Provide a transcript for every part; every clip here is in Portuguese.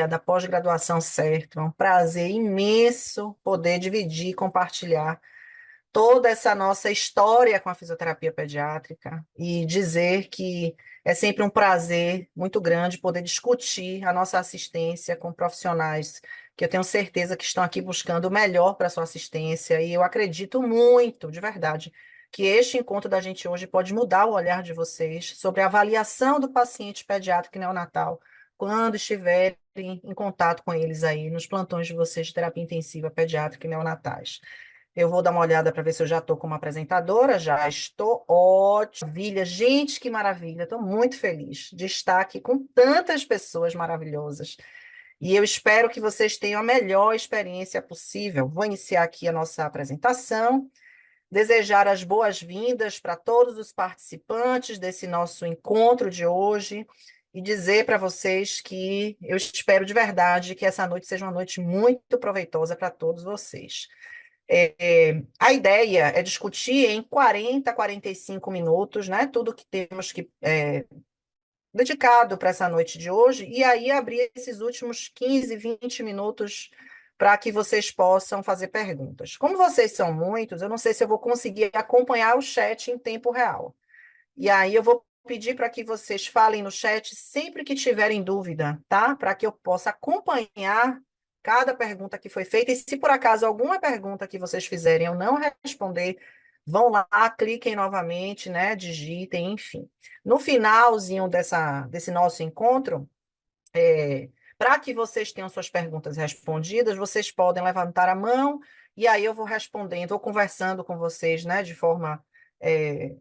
da pós-graduação Certo. É um prazer imenso poder dividir e compartilhar toda essa nossa história com a fisioterapia pediátrica e dizer que é sempre um prazer muito grande poder discutir a nossa assistência com profissionais que eu tenho certeza que estão aqui buscando o melhor para a sua assistência e eu acredito muito, de verdade, que este encontro da gente hoje pode mudar o olhar de vocês sobre a avaliação do paciente pediátrico e neonatal quando estiverem em contato com eles aí nos plantões de vocês de terapia intensiva pediátrica e neonatais. Eu vou dar uma olhada para ver se eu já estou como apresentadora. Já estou ótima. Maravilha. Gente, que maravilha. Estou muito feliz de estar aqui com tantas pessoas maravilhosas. E eu espero que vocês tenham a melhor experiência possível. Vou iniciar aqui a nossa apresentação. Desejar as boas-vindas para todos os participantes desse nosso encontro de hoje e dizer para vocês que eu espero de verdade que essa noite seja uma noite muito proveitosa para todos vocês. A ideia é discutir em 40, 45 minutos, né, tudo que temos que dedicado para essa noite de hoje, e aí abrir esses últimos 15, 20 minutos para que vocês possam fazer perguntas. Como vocês são muitos, eu não sei se eu vou conseguir acompanhar o chat em tempo real. E aí eu vou pedir para que vocês falem no chat sempre que tiverem dúvida, tá? Para que eu possa acompanhar cada pergunta que foi feita. E se por acaso alguma pergunta que vocês fizerem eu não responder, vão lá, cliquem novamente, né? Digitem, enfim. No finalzinho desse nosso encontro, para que vocês tenham suas perguntas respondidas, vocês podem levantar a mão e aí eu vou respondendo, vou conversando com vocês, né? De forma é,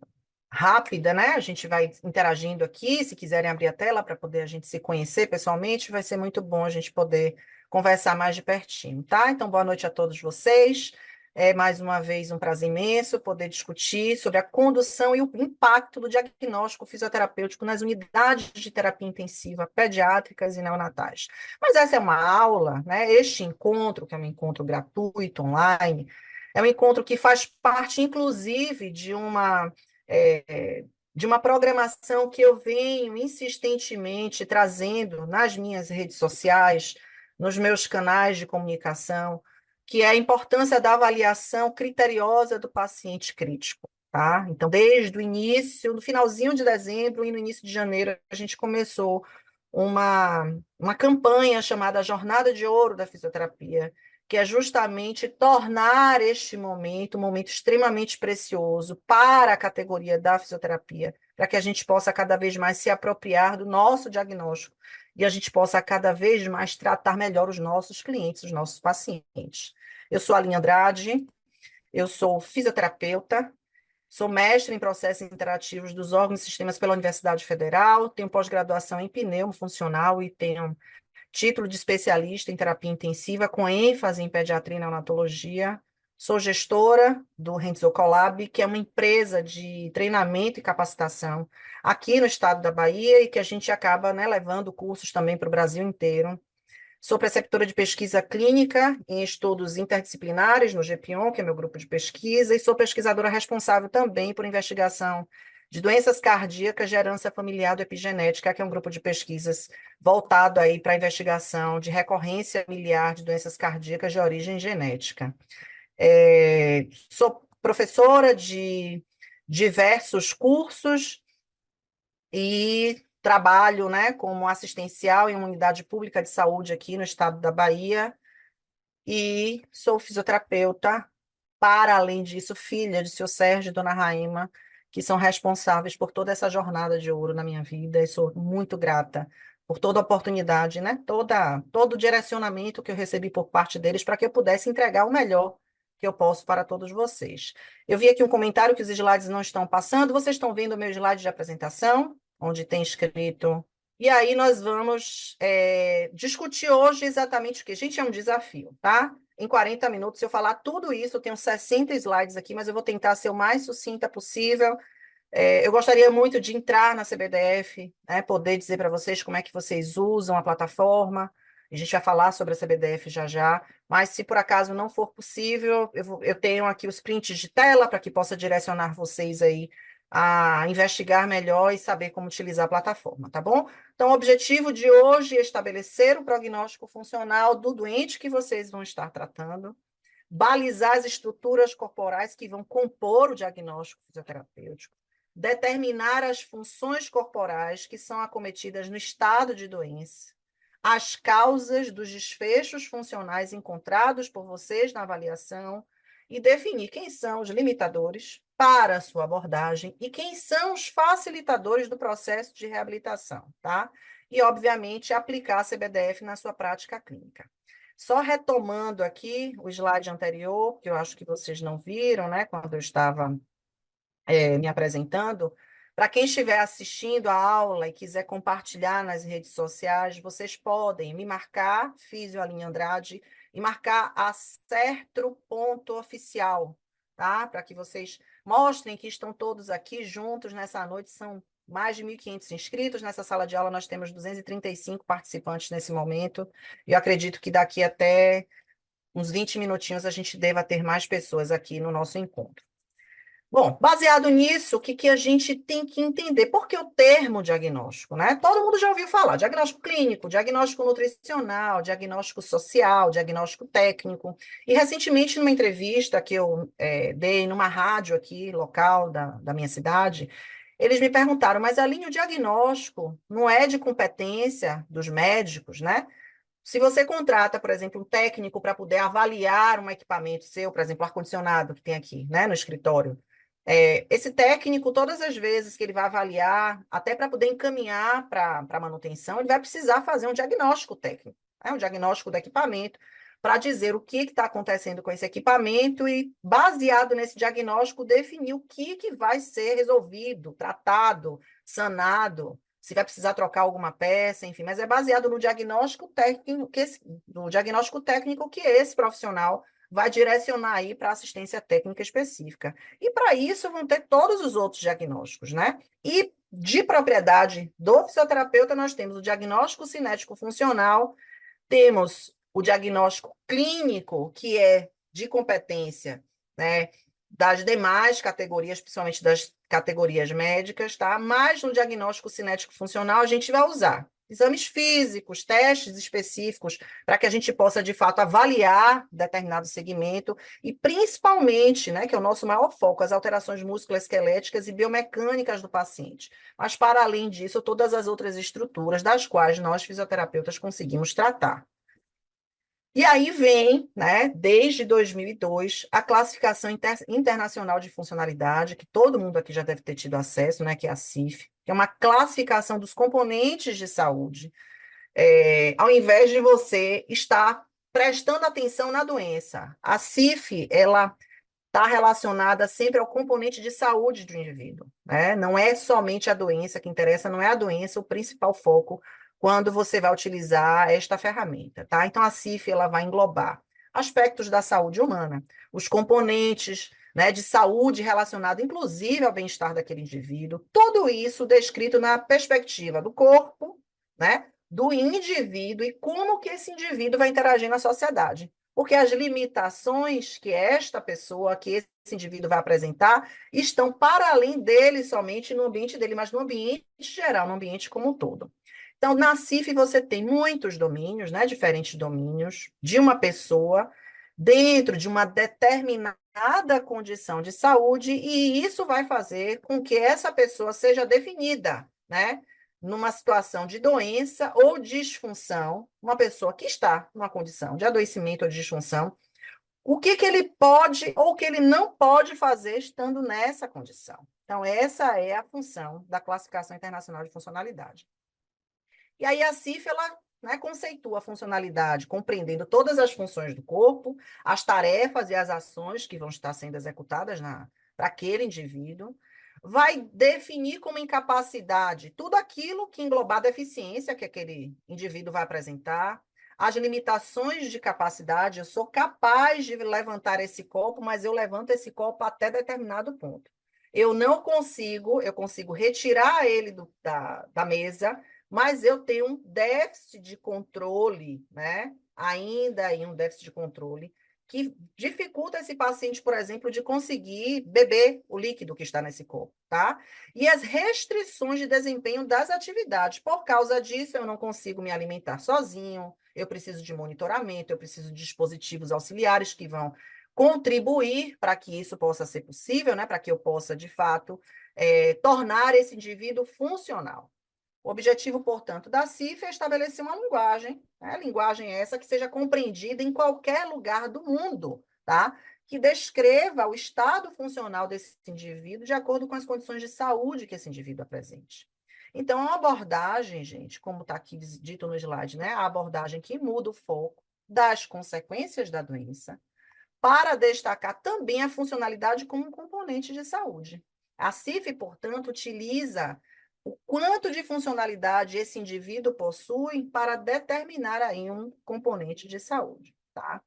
rápida, né? A gente vai interagindo aqui. Se quiserem abrir a tela para poder a gente se conhecer pessoalmente, vai ser muito bom a gente poder conversar mais de pertinho, tá? Então, boa noite a todos vocês. É mais uma vez um prazer imenso poder discutir sobre a condução e o impacto do diagnóstico fisioterapêutico nas unidades de terapia intensiva pediátricas e neonatais. Mas essa é uma aula, né? Este encontro, que é um encontro gratuito, online, é um encontro que faz parte, inclusive, de uma programação que eu venho insistentemente trazendo nas minhas redes sociais, nos meus canais de comunicação, que é a importância da avaliação criteriosa do paciente crítico, tá? Então, desde o início, no finalzinho de dezembro e no início de janeiro, a gente começou uma campanha chamada Jornada de Ouro da Fisioterapia, que é justamente tornar este momento um momento extremamente precioso para a categoria da fisioterapia, para que a gente possa cada vez mais se apropriar do nosso diagnóstico e a gente possa cada vez mais tratar melhor os nossos clientes, os nossos pacientes. Eu sou a Aline Andrade, eu sou fisioterapeuta, sou mestre em processos interativos dos órgãos e sistemas pela Universidade Federal, tenho pós-graduação em pneumo funcional e tenho título de especialista em terapia intensiva, com ênfase em pediatria e neonatologia. Sou gestora do Renzo Collab, que é uma empresa de treinamento e capacitação aqui no estado da Bahia e que a gente acaba, né, levando cursos também para o Brasil inteiro. Sou preceptora de pesquisa clínica em estudos interdisciplinares no GPON, que é meu grupo de pesquisa, e sou pesquisadora responsável também por investigação de doenças cardíacas de herança familiar do epigenética, que é um grupo de pesquisas voltado aí para a investigação de recorrência familiar de doenças cardíacas de origem genética. Sou professora de diversos cursos e trabalho, né, como assistencial em uma unidade pública de saúde aqui no estado da Bahia e sou fisioterapeuta, para além disso, filha de seu Sérgio e dona Raima, que são responsáveis por toda essa jornada de ouro na minha vida e sou muito grata por toda a oportunidade, né, todo o direcionamento que eu recebi por parte deles para que eu pudesse entregar o melhor que eu posso para todos vocês. Eu vi aqui um comentário que os slides não estão passando. Vocês estão vendo o meu slide de apresentação, onde tem escrito. E aí nós vamos discutir hoje exatamente o que. Gente, é um desafio, tá? Em 40 minutos, se eu falar tudo isso, eu tenho 60 slides aqui, mas eu vou tentar ser o mais sucinta possível. Eu gostaria muito de entrar na CBDF, né, poder dizer para vocês como é que vocês usam a plataforma. A gente vai falar sobre a CBDF já já, mas se por acaso não for possível, eu tenho aqui os prints de tela para que possa direcionar vocês aí a investigar melhor e saber como utilizar a plataforma, tá bom? Então, o objetivo de hoje é estabelecer o prognóstico funcional do doente que vocês vão estar tratando, balizar as estruturas corporais que vão compor o diagnóstico fisioterapêutico, determinar as funções corporais que são acometidas no estado de doença, as causas dos desfechos funcionais encontrados por vocês na avaliação e definir quem são os limitadores para a sua abordagem e quem são os facilitadores do processo de reabilitação, tá? E, obviamente, aplicar a CBDF na sua prática clínica. Só retomando aqui o slide anterior, que eu acho que vocês não viram, né, quando eu estava me apresentando, para quem estiver assistindo a aula e quiser compartilhar nas redes sociais, vocês podem me marcar, Físio Aline Andrade, e marcar a Certro.oficial, tá? Para que vocês mostrem que estão todos aqui juntos nessa noite, são mais de 1.500 inscritos. Nessa sala de aula nós temos 235 participantes nesse momento, e eu acredito que daqui até uns 20 minutinhos a gente deva ter mais pessoas aqui no nosso encontro. Bom, baseado nisso, o que, que a gente tem que entender? Por que o termo diagnóstico, né? Todo mundo já ouviu falar, diagnóstico clínico, diagnóstico nutricional, diagnóstico social, diagnóstico técnico. E recentemente, numa entrevista que eu dei numa rádio aqui, local da minha cidade, eles me perguntaram, mas Aline, o diagnóstico não é de competência dos médicos, né? Se você contrata, por exemplo, um técnico para poder avaliar um equipamento seu, por exemplo, ar-condicionado que tem aqui, né, no escritório, esse técnico, todas as vezes que ele vai avaliar, até para poder encaminhar para a manutenção, ele vai precisar fazer um diagnóstico técnico, né, um diagnóstico do equipamento, para dizer o que está acontecendo com esse equipamento e, baseado nesse diagnóstico, definir o que vai ser resolvido, tratado, sanado, se vai precisar trocar alguma peça, enfim, mas é baseado no diagnóstico técnico que esse profissional vai direcionar aí para assistência técnica específica. E para isso vão ter todos os outros diagnósticos, né? E de propriedade do fisioterapeuta, nós temos o diagnóstico cinético funcional, temos o diagnóstico clínico, que é de competência, né, das demais categorias, principalmente das categorias médicas, tá? Mas no diagnóstico cinético funcional a gente vai usar exames físicos, testes específicos, para que a gente possa, de fato, avaliar determinado segmento e, principalmente, né, que é o nosso maior foco, as alterações musculoesqueléticas e biomecânicas do paciente. Mas, para além disso, todas as outras estruturas das quais nós, fisioterapeutas, conseguimos tratar. E aí vem, né, desde 2002, a classificação internacional de funcionalidade, que todo mundo aqui já deve ter tido acesso, né, que é a CIF, que é uma classificação dos componentes de saúde, ao invés de você estar prestando atenção na doença. A CIF, ela está relacionada sempre ao componente de saúde do indivíduo, né? Não é somente a doença que interessa, não é a doença o principal foco quando você vai utilizar esta ferramenta, tá? Então, a CIF, ela vai englobar aspectos da saúde humana, os componentes, né, de saúde relacionado, inclusive, ao bem-estar daquele indivíduo, tudo isso descrito na perspectiva do corpo, né, do indivíduo e como que esse indivíduo vai interagir na sociedade. Porque as limitações que esta pessoa, que esse indivíduo vai apresentar, estão para além dele somente no ambiente dele, mas no ambiente geral, no ambiente como um todo. Então, na CIF você tem muitos domínios, né, diferentes domínios de uma pessoa dentro de uma determinada condição de saúde, e isso vai fazer com que essa pessoa seja definida, né, numa situação de doença ou disfunção, uma pessoa que está numa condição de adoecimento ou de disfunção, o que ele pode ou o que ele não pode fazer estando nessa condição. Então, essa é a função da Classificação Internacional de Funcionalidade. E aí a CIF, ela, né, conceitua a funcionalidade, compreendendo todas as funções do corpo, as tarefas e as ações que vão estar sendo executadas para aquele indivíduo, vai definir como incapacidade tudo aquilo que englobar a deficiência que aquele indivíduo vai apresentar, as limitações de capacidade, eu sou capaz de levantar esse copo, mas eu levanto esse copo até determinado ponto. Eu não consigo, eu consigo retirar ele da mesa, mas eu tenho um déficit de controle, né? Ainda em um déficit de controle, que dificulta esse paciente, por exemplo, de conseguir beber o líquido que está nesse copo, tá? E as restrições de desempenho das atividades. Por causa disso, eu não consigo me alimentar sozinho, eu preciso de monitoramento, eu preciso de dispositivos auxiliares que vão contribuir para que isso possa ser possível, né? Para que eu possa, de fato, tornar esse indivíduo funcional. O objetivo, portanto, da CIF é estabelecer uma linguagem, né? Linguagem essa que seja compreendida em qualquer lugar do mundo, tá? Que descreva o estado funcional desse indivíduo de acordo com as condições de saúde que esse indivíduo apresente. Então, a abordagem, gente, como está aqui dito no slide, né? A abordagem que muda o foco das consequências da doença, para destacar também a funcionalidade como um componente de saúde. A CIF, portanto, utiliza o quanto de funcionalidade esse indivíduo possui para determinar aí um componente de saúde, tá?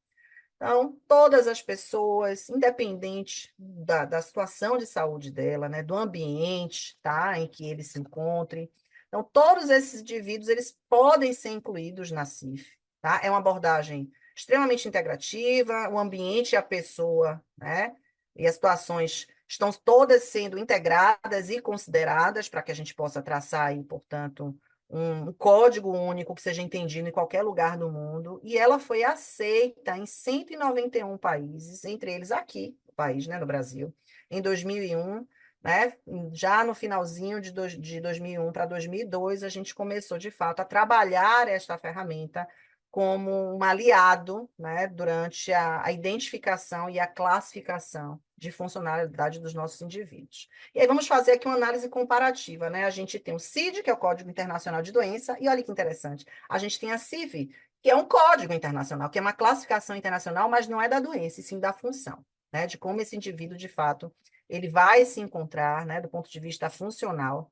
Então, todas as pessoas, independente da situação de saúde dela, né, do ambiente, tá, em que ele se encontre, então, todos esses indivíduos, eles podem ser incluídos na CIF, tá? É uma abordagem extremamente integrativa, o ambiente e a pessoa, né, e as situações estão todas sendo integradas e consideradas para que a gente possa traçar aí, portanto, um código único que seja entendido em qualquer lugar do mundo, e ela foi aceita em 191 países, entre eles aqui, o país, né, no Brasil, em 2001, né, já no finalzinho de 2001 para 2002, a gente começou, de fato, a trabalhar esta ferramenta como um aliado, né, durante a identificação e a classificação de funcionalidade dos nossos indivíduos. E aí vamos fazer aqui uma análise comparativa, né? A gente tem o CID, que é o Código Internacional de Doença, e olha que interessante, a gente tem a CIV, que é um código internacional, que é uma classificação internacional, mas não é da doença, e sim da função, né? De como esse indivíduo, de fato, ele vai se encontrar, né, do ponto de vista funcional,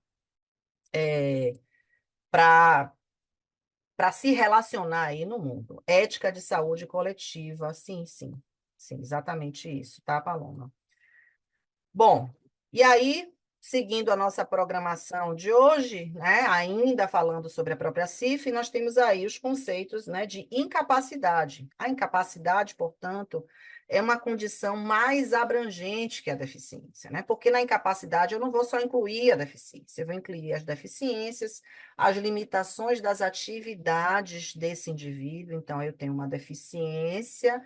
para se relacionar aí no mundo. Ética de saúde coletiva, sim, sim, sim, exatamente isso, tá, Paloma? Bom, e aí, seguindo a nossa programação de hoje, né, ainda falando sobre a própria CIF, nós temos aí os conceitos, né, de incapacidade. A incapacidade, portanto, é uma condição mais abrangente que a deficiência, né? Porque na incapacidade eu não vou só incluir a deficiência, eu vou incluir as deficiências, as limitações das atividades desse indivíduo. Então, eu tenho uma deficiência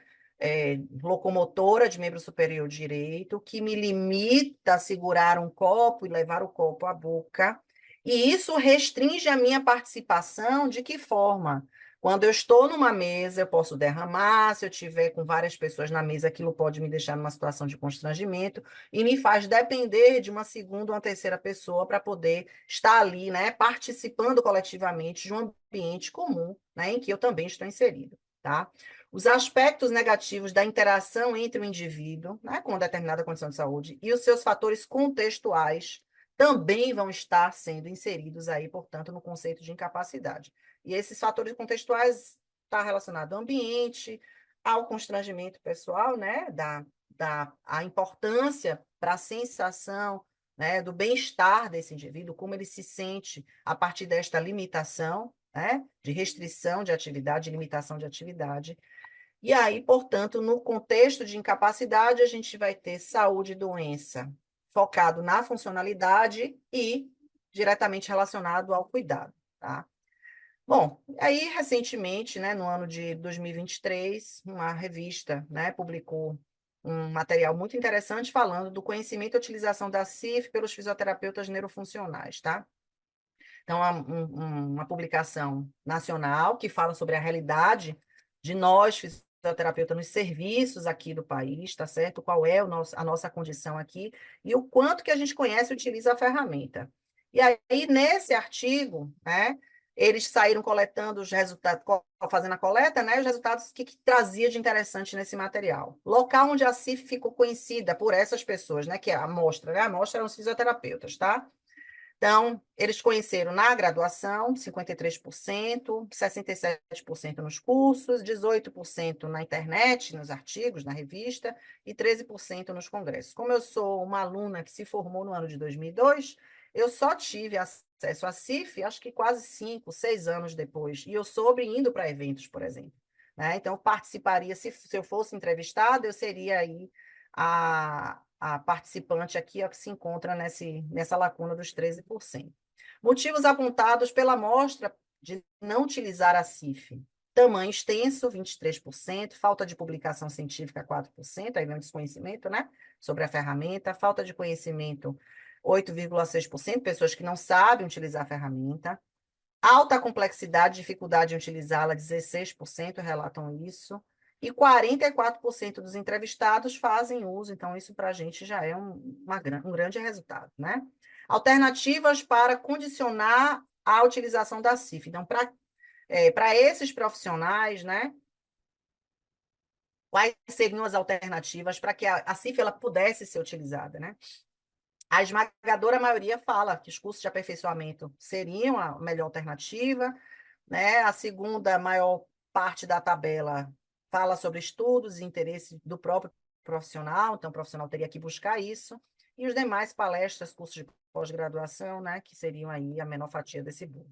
locomotora de membro superior direito, que me limita a segurar um copo e levar o copo à boca. E isso restringe a minha participação de que forma? Quando eu estou numa mesa, eu posso derramar, se eu tiver com várias pessoas na mesa, aquilo pode me deixar numa situação de constrangimento e me faz depender de uma segunda ou uma terceira pessoa para poder estar ali, né, participando coletivamente de um ambiente comum, né, em que eu também estou inserido, tá? Os aspectos negativos da interação entre o indivíduo, né, com determinada condição de saúde, e os seus fatores contextuais também vão estar sendo inseridos aí, portanto, no conceito de incapacidade. E esses fatores contextuais estão relacionados ao ambiente, ao constrangimento pessoal, né, a importância para a sensação, né, do bem-estar desse indivíduo, como ele se sente a partir desta limitação, né, de restrição de atividade, de limitação de atividade. E aí, portanto, no contexto de incapacidade, a gente vai ter saúde e doença focado na funcionalidade e diretamente relacionado ao cuidado, tá? Bom, aí recentemente, né, no ano de 2023, uma revista, né, publicou um material muito interessante falando do conhecimento e utilização da CIF pelos fisioterapeutas neurofuncionais, tá? Então, uma publicação nacional que fala sobre a realidade de nós, fisioterapeutas, nos serviços aqui do país, tá certo? Qual é a nossa condição aqui e o quanto que a gente conhece e utiliza a ferramenta. E aí, nesse artigo, né, eles saíram coletando os resultados, fazendo a coleta, né, os resultados que trazia de interessante nesse material. Local onde a CIF ficou conhecida por essas pessoas, né, que é a amostra, né? A amostra eram os fisioterapeutas, tá? Então, eles conheceram na graduação, 53%, 67% nos cursos, 18% na internet, nos artigos, na revista, e 13% nos congressos. Como eu sou uma aluna que se formou no ano de 2002, eu só tive acesso à CIF, acho que quase 5, 6 anos depois, e eu soube indo para eventos, por exemplo. né? Então, eu participaria, se eu fosse entrevistada, eu seria aí a participante aqui, ó, que se encontra nessa lacuna dos 13%. Motivos apontados pela amostra de não utilizar a CIF. Tamanho extenso, 23%, falta de publicação científica, 4%, aí vem o desconhecimento, né, sobre a ferramenta, falta de conhecimento, 8,6%, pessoas que não sabem utilizar a ferramenta, alta complexidade, dificuldade em utilizá-la, 16% relatam isso, e 44% dos entrevistados fazem uso, então isso para a gente já é um grande resultado, né? Alternativas para condicionar a utilização da CIF. Então, para esses profissionais, né, quais seriam as alternativas para que a CIF ela pudesse ser utilizada, né? A esmagadora maioria fala que os cursos de aperfeiçoamento seriam a melhor alternativa, né? A segunda maior parte da tabela fala sobre estudos e interesses do próprio profissional, então o profissional teria que buscar isso, e os demais palestras, cursos de pós-graduação, né, que seriam aí a menor fatia desse bolo.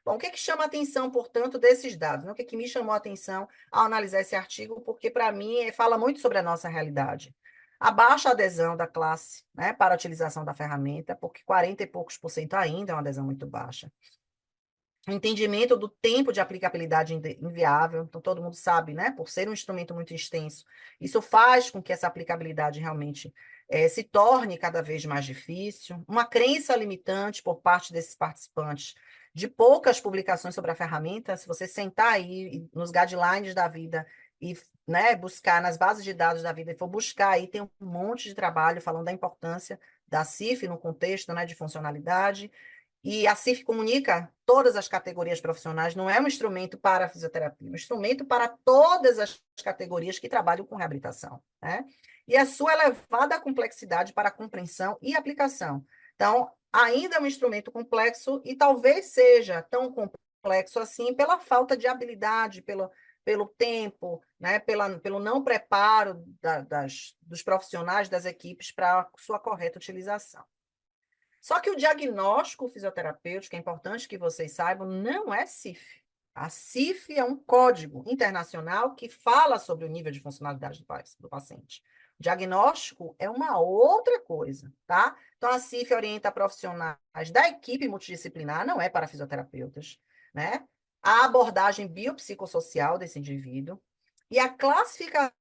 Bom, o que chama a atenção, portanto, desses dados? Né? O que me chamou a atenção ao analisar esse artigo? Porque, para mim, fala muito sobre a nossa realidade. A baixa adesão da classe, né, para a utilização da ferramenta, porque 40 e poucos por cento ainda é uma adesão muito baixa. O entendimento do tempo de aplicabilidade inviável, então todo mundo sabe, né, por ser um instrumento muito extenso, isso faz com que essa aplicabilidade realmente se torne cada vez mais difícil. Uma crença limitante por parte desses participantes de poucas publicações sobre a ferramenta. Se você sentar aí nos guidelines da vida e, né, buscar nas bases de dados da vida e for buscar aí, tem um monte de trabalho falando da importância da CIF no contexto, né, de funcionalidade. E a CIF comunica todas as categorias profissionais, não é um instrumento para a fisioterapia, é um instrumento para todas as categorias que trabalham com reabilitação, né? E a sua elevada complexidade para a compreensão e aplicação. Então, ainda é um instrumento complexo e talvez seja tão complexo assim pela falta de habilidade, pelo tempo, né? Pelo não preparo dos profissionais, das equipes para a sua correta utilização. Só que o diagnóstico fisioterapêutico, é importante que vocês saibam, não é CIF. A CIF é um código internacional que fala sobre o nível de funcionalidade do paciente. O diagnóstico é uma outra coisa, tá? Então, a CIF orienta profissionais da equipe multidisciplinar, não é para fisioterapeutas, né? A abordagem biopsicossocial desse indivíduo e a classificação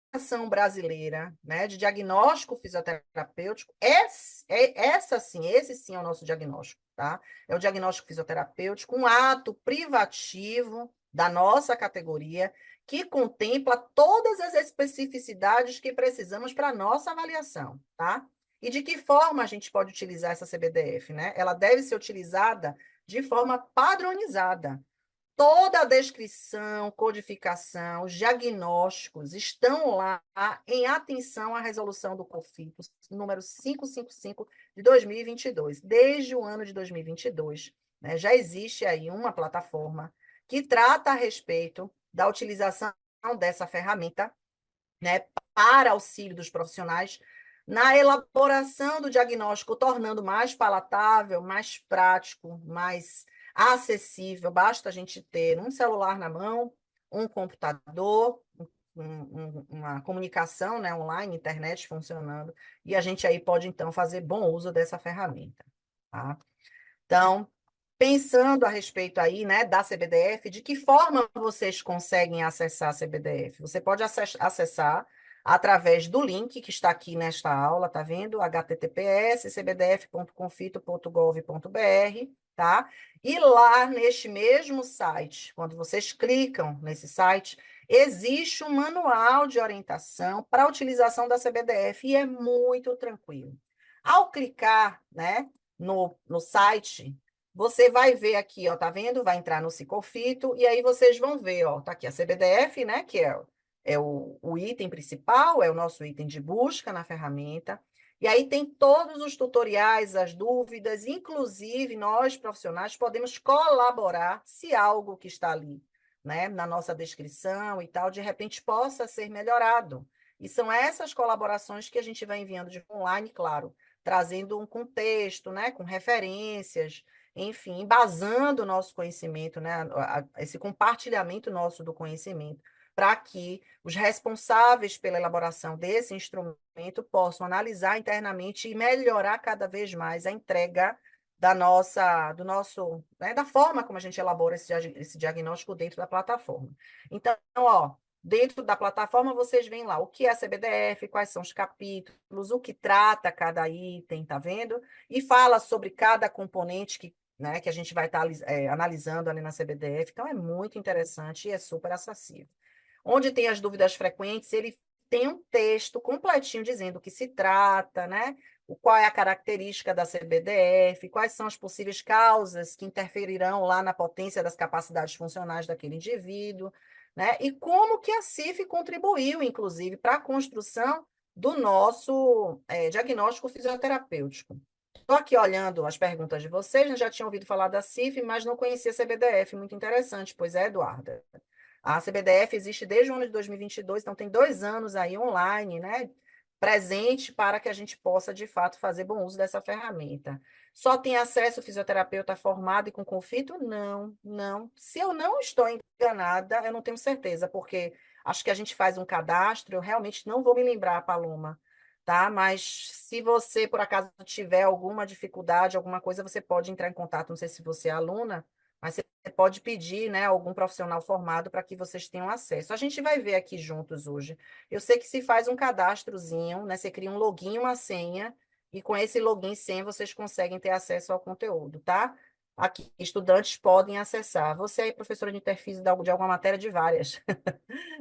brasileira, né, de diagnóstico fisioterapêutico, essa sim, esse sim é o nosso diagnóstico, tá? É o diagnóstico fisioterapêutico, um ato privativo da nossa categoria, que contempla todas as especificidades que precisamos para a nossa avaliação, tá? E de que forma a gente pode utilizar essa CBDF, né? Ela deve ser utilizada de forma padronizada. Toda a descrição, codificação, os diagnósticos estão lá em atenção à resolução do COFITO, número 555 de 2022. Desde o ano de 2022, né, já existe aí uma plataforma que trata a respeito da utilização dessa ferramenta, né, para auxílio dos profissionais na elaboração do diagnóstico, tornando mais palatável, mais prático, mais acessível. Basta a gente ter um celular na mão, um computador, uma comunicação, né, online, internet funcionando, e a gente aí pode, então, fazer bom uso dessa ferramenta. Tá? Então, pensando a respeito aí, né, da CBDF, de que forma vocês conseguem acessar a CBDF? Você pode acessar através do link que está aqui nesta aula, tá vendo? https://cbdf.confito.gov.br, tá? E lá neste mesmo site, quando vocês clicam nesse site, existe um manual de orientação para a utilização da CBDF e é muito tranquilo. Ao clicar, né, no site, você vai ver aqui, ó, tá vendo? Vai entrar no Psicofito, e aí vocês vão ver, ó, tá aqui a CBDF, né, que é o item principal, é o nosso item de busca na ferramenta, e aí tem todos os tutoriais, as dúvidas, inclusive nós, profissionais, podemos colaborar se algo que está ali, né, na nossa descrição e tal, de repente possa ser melhorado. E são essas colaborações que a gente vai enviando de online, claro, trazendo um contexto, né, com referências, enfim, embasando o nosso conhecimento, né, esse compartilhamento nosso do conhecimento, para que os responsáveis pela elaboração desse instrumento possam analisar internamente e melhorar cada vez mais a entrega da forma como a gente elabora esse diagnóstico dentro da plataforma. Então, ó, dentro da plataforma vocês veem lá o que é a CBDF, quais são os capítulos, o que trata cada item, tá vendo? E fala sobre cada componente que a gente vai estar analisando ali na CBDF. Então, é muito interessante e é super acessível. Onde tem as dúvidas frequentes, ele tem um texto completinho dizendo o que se trata, né? Qual é a característica da CBDF, quais são as possíveis causas que interferirão lá na potência das capacidades funcionais daquele indivíduo, né? E como que a CIF contribuiu, inclusive, para a construção do nosso diagnóstico fisioterapêutico. Estou aqui olhando as perguntas de vocês, né? Já tinha ouvido falar da CIF, mas não conhecia a CBDF, muito interessante, pois é, Eduarda. A CBDF existe desde o ano de 2022, então tem 2 anos aí online, né? Presente para que a gente possa, de fato, fazer bom uso dessa ferramenta. Só tem acesso o fisioterapeuta formado e com conflito? Não, não. Se eu não estou enganada, eu não tenho certeza, porque acho que a gente faz um cadastro, eu realmente não vou me lembrar, Paloma, tá? Mas se você, por acaso, tiver alguma dificuldade, alguma coisa, você pode entrar em contato, não sei se você é aluna, mas você pode pedir, né, algum profissional formado para que vocês tenham acesso. A gente vai ver aqui juntos hoje. Eu sei que se faz um cadastrozinho, né? Você cria um login, uma senha, e com esse login e senha vocês conseguem ter acesso ao conteúdo, tá? Aqui, estudantes podem acessar. Você é professora de interfície de alguma matéria de várias.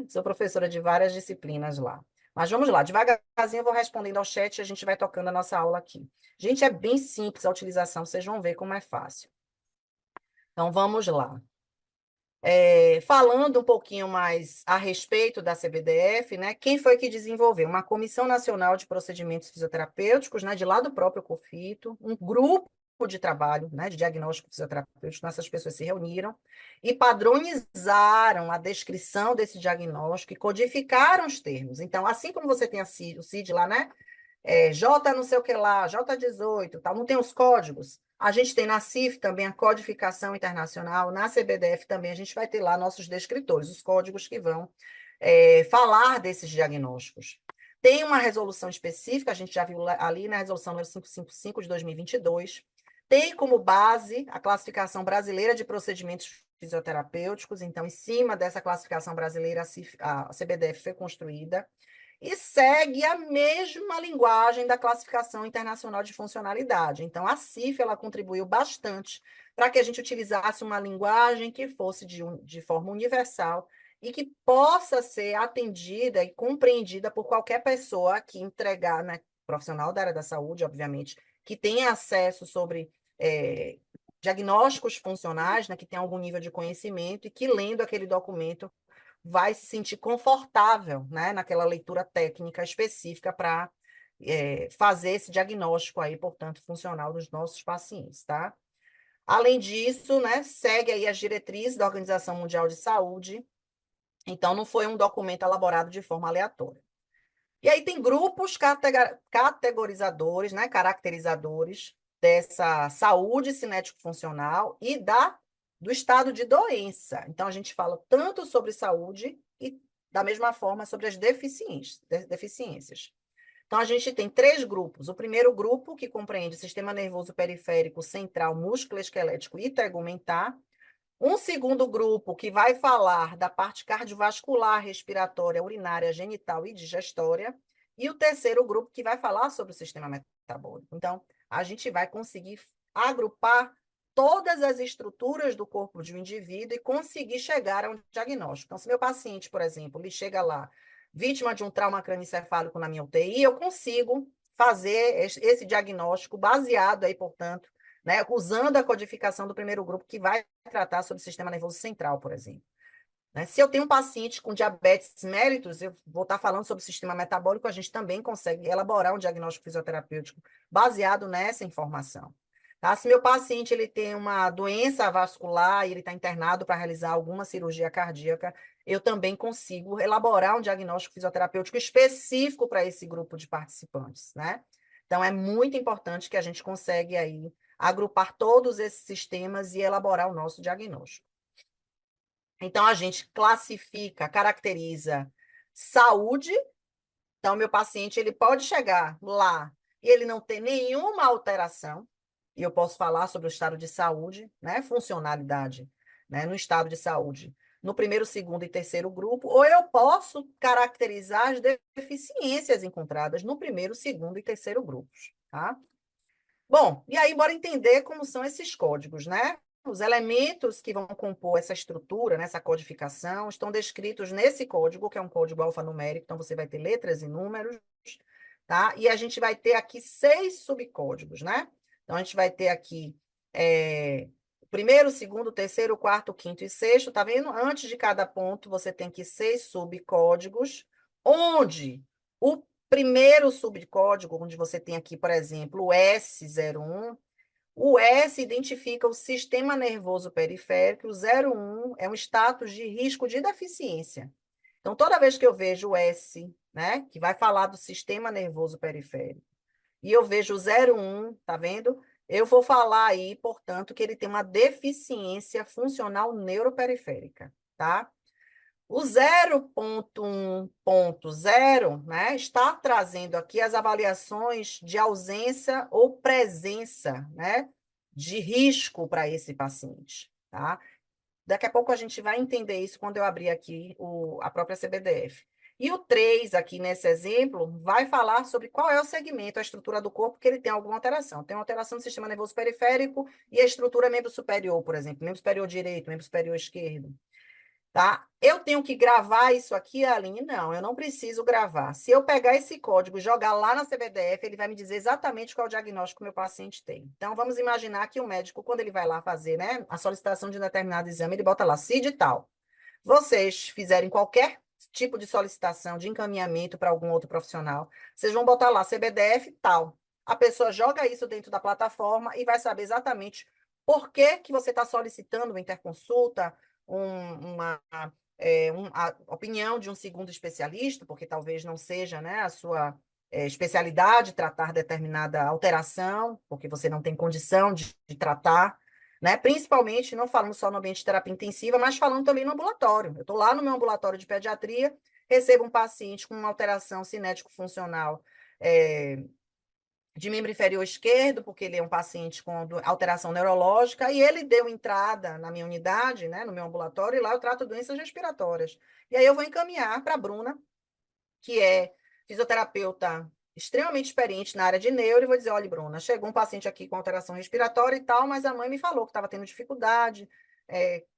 Sou professora de várias disciplinas lá. Mas vamos lá, devagarzinho eu vou respondendo ao chat e a gente vai tocando a nossa aula aqui. Gente, é bem simples a utilização, vocês vão ver como é fácil. Então, vamos lá. Falando um pouquinho mais a respeito da CBDF, né? Quem foi que desenvolveu? Uma Comissão Nacional de Procedimentos Fisioterapêuticos, né? De lá do próprio COFITO, um grupo de trabalho, né? De diagnóstico fisioterapêutico, essas pessoas se reuniram e padronizaram a descrição desse diagnóstico e codificaram os termos. Então, assim como você tem o CID lá, né? J não sei o que lá, J18, tal, não tem os códigos. A gente tem na CIF também a codificação internacional, na CBDF também a gente vai ter lá nossos descritores, os códigos que vão falar desses diagnósticos. Tem uma resolução específica, a gente já viu ali na resolução número 555 de 2022, tem como base a classificação brasileira de procedimentos fisioterapêuticos, então, em cima dessa classificação brasileira, a CBDF foi construída, e segue a mesma linguagem da classificação internacional de funcionalidade. Então, a CIF ela contribuiu bastante para que a gente utilizasse uma linguagem que fosse de forma universal e que possa ser atendida e compreendida por qualquer pessoa que entregar, né, profissional da área da saúde, obviamente, que tenha acesso sobre diagnósticos funcionais, né, que tenha algum nível de conhecimento e que, lendo aquele documento, vai se sentir confortável, né, naquela leitura técnica específica para fazer esse diagnóstico aí, portanto, funcional dos nossos pacientes, tá? Além disso, né, segue aí as diretrizes da Organização Mundial de Saúde, então não foi um documento elaborado de forma aleatória. E aí tem grupos categorizadores, né, caracterizadores dessa saúde cinético-funcional e do estado de doença. Então, a gente fala tanto sobre saúde e, da mesma forma, sobre as deficiências. Então, a gente tem 3 grupos. O primeiro grupo, que compreende sistema nervoso periférico, central, músculo-esquelético e tegumentar. Um segundo grupo, que vai falar da parte cardiovascular, respiratória, urinária, genital e digestória. E o terceiro grupo, que vai falar sobre o sistema metabólico. Então, a gente vai conseguir agrupar todas as estruturas do corpo de um indivíduo e conseguir chegar a um diagnóstico. Então, se meu paciente, por exemplo, ele chega lá, vítima de um trauma crânioencefálico na minha UTI, eu consigo fazer esse diagnóstico baseado aí, portanto, né, usando a codificação do primeiro grupo, que vai tratar sobre o sistema nervoso central, por exemplo. Né? Se eu tenho um paciente com diabetes mellitus, eu vou estar falando sobre o sistema metabólico, a gente também consegue elaborar um diagnóstico fisioterapêutico baseado nessa informação. Tá? Se meu paciente ele tem uma doença vascular e ele está internado para realizar alguma cirurgia cardíaca, eu também consigo elaborar um diagnóstico fisioterapêutico específico para esse grupo de participantes, né? Então, é muito importante que a gente consegue aí agrupar todos esses sistemas e elaborar o nosso diagnóstico. Então, a gente classifica, caracteriza saúde. Então, meu paciente ele pode chegar lá e ele não ter nenhuma alteração, e eu posso falar sobre o estado de saúde, né, funcionalidade, né, no estado de saúde, no primeiro, segundo e terceiro grupo, ou eu posso caracterizar as deficiências encontradas no primeiro, segundo e terceiro grupos, tá? Bom, e aí bora entender como são esses códigos, né? Os elementos que vão compor essa estrutura, né, essa codificação, estão descritos nesse código, que é um código alfanumérico, então você vai ter letras e números, tá? E a gente vai ter aqui 6 subcódigos, né? Então, a gente vai ter aqui o primeiro, segundo, terceiro, quarto, quinto e sexto, tá vendo? Antes de cada ponto, você tem aqui 6 subcódigos, onde o primeiro subcódigo, onde você tem aqui, por exemplo, o S01, o S identifica o sistema nervoso periférico, o 01 é um status de risco de deficiência. Então, toda vez que eu vejo o S, né, que vai falar do sistema nervoso periférico, e eu vejo o 01, tá vendo? Eu vou falar aí, portanto, que ele tem uma deficiência funcional neuroperiférica, tá? O 0.1.0, né, está trazendo aqui as avaliações de ausência ou presença, né, de risco para esse paciente, tá? Daqui a pouco a gente vai entender isso quando eu abrir aqui a própria CBDF. E o 3, aqui nesse exemplo, vai falar sobre qual é o segmento, a estrutura do corpo, que ele tem alguma alteração. Tem uma alteração do sistema nervoso periférico e a estrutura membro superior, por exemplo, membro superior direito, membro superior esquerdo. Tá? Eu tenho que gravar isso aqui, Aline? Não, eu não preciso gravar. Se eu pegar esse código e jogar lá na CBDF, ele vai me dizer exatamente qual diagnóstico que o meu paciente tem. Então, vamos imaginar que o médico, quando ele vai lá fazer, né, a solicitação de um determinado exame, ele bota lá CID tal. Vocês fizerem qualquer tipo de solicitação, de encaminhamento para algum outro profissional, vocês vão botar lá CBDF tal. A pessoa joga isso dentro da plataforma e vai saber exatamente por que que você está solicitando uma interconsulta, a opinião de um segundo especialista, porque talvez não seja, né, a sua especialidade tratar determinada alteração, porque você não tem condição de tratar, né? Principalmente, não falando só no ambiente de terapia intensiva, mas falando também no ambulatório. Eu estou lá no meu ambulatório de pediatria, recebo um paciente com uma alteração cinético-funcional de membro inferior esquerdo, porque ele é um paciente com alteração neurológica, e ele deu entrada na minha unidade, né, no meu ambulatório, e lá eu trato doenças respiratórias. E aí eu vou encaminhar para a Bruna, que é fisioterapeuta extremamente experiente na área de neuro, e vou dizer, olha, Bruna, chegou um paciente aqui com alteração respiratória e tal, mas a mãe me falou que estava tendo dificuldade,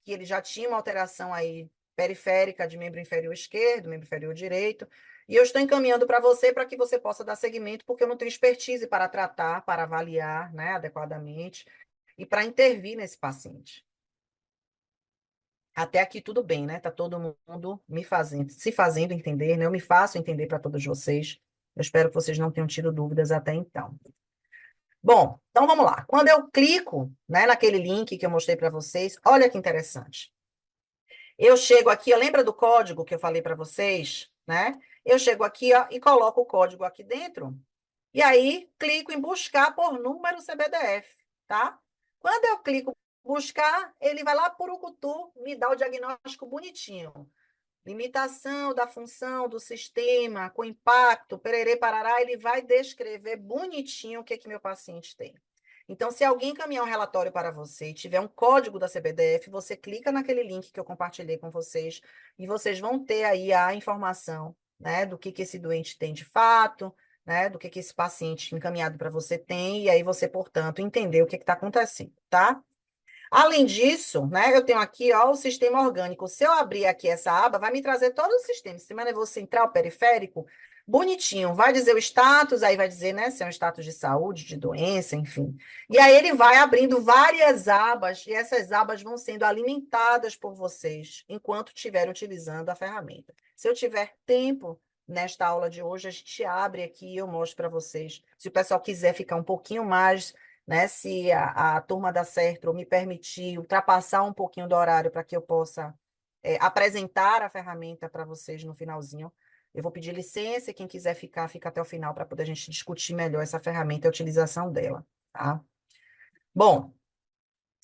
que ele já tinha uma alteração aí periférica de membro inferior esquerdo, membro inferior direito, e eu estou encaminhando para você para que você possa dar seguimento, porque eu não tenho expertise para tratar, para avaliar, né, adequadamente e para intervir nesse paciente. Até aqui tudo bem, né? Tá todo mundo se fazendo entender, né? Eu me faço entender para todos vocês. Eu espero que vocês não tenham tido dúvidas até então. Bom, então vamos lá. Quando eu clico, né, naquele link que eu mostrei para vocês, olha que interessante. Eu chego aqui, ó, lembra do código que eu falei para vocês, né? Eu chego aqui, ó, e coloco o código aqui dentro. E aí, clico em buscar por número CBDF, tá? Quando eu clico buscar, ele vai lá por Urucutu, me dá o diagnóstico bonitinho. Limitação da função do sistema, com impacto, pererê, parará, ele vai descrever bonitinho o que que meu paciente tem. Então, se alguém encaminhar um relatório para você e tiver um código da CBDF, você clica naquele link que eu compartilhei com vocês e vocês vão ter aí a informação, né, do que esse doente tem de fato, né, do que esse paciente encaminhado para você tem, e aí você, portanto, entender o que está acontecendo, tá? Além disso, né, eu tenho aqui, ó, o sistema orgânico. Se eu abrir aqui essa aba, vai me trazer todo o sistema nervoso central, periférico, bonitinho. Vai dizer o status, aí vai dizer, né, se é um status de saúde, de doença, enfim. E aí ele vai abrindo várias abas, e essas abas vão sendo alimentadas por vocês enquanto estiverem utilizando a ferramenta. Se eu tiver tempo nesta aula de hoje, a gente abre aqui e eu mostro para vocês. Se o pessoal quiser ficar um pouquinho mais, né? Se a turma da Sertro me permitir ultrapassar um pouquinho do horário para que eu possa apresentar a ferramenta para vocês no finalzinho, eu vou pedir licença e quem quiser ficar, fica até o final para poder a gente discutir melhor essa ferramenta e a utilização dela, tá? Bom,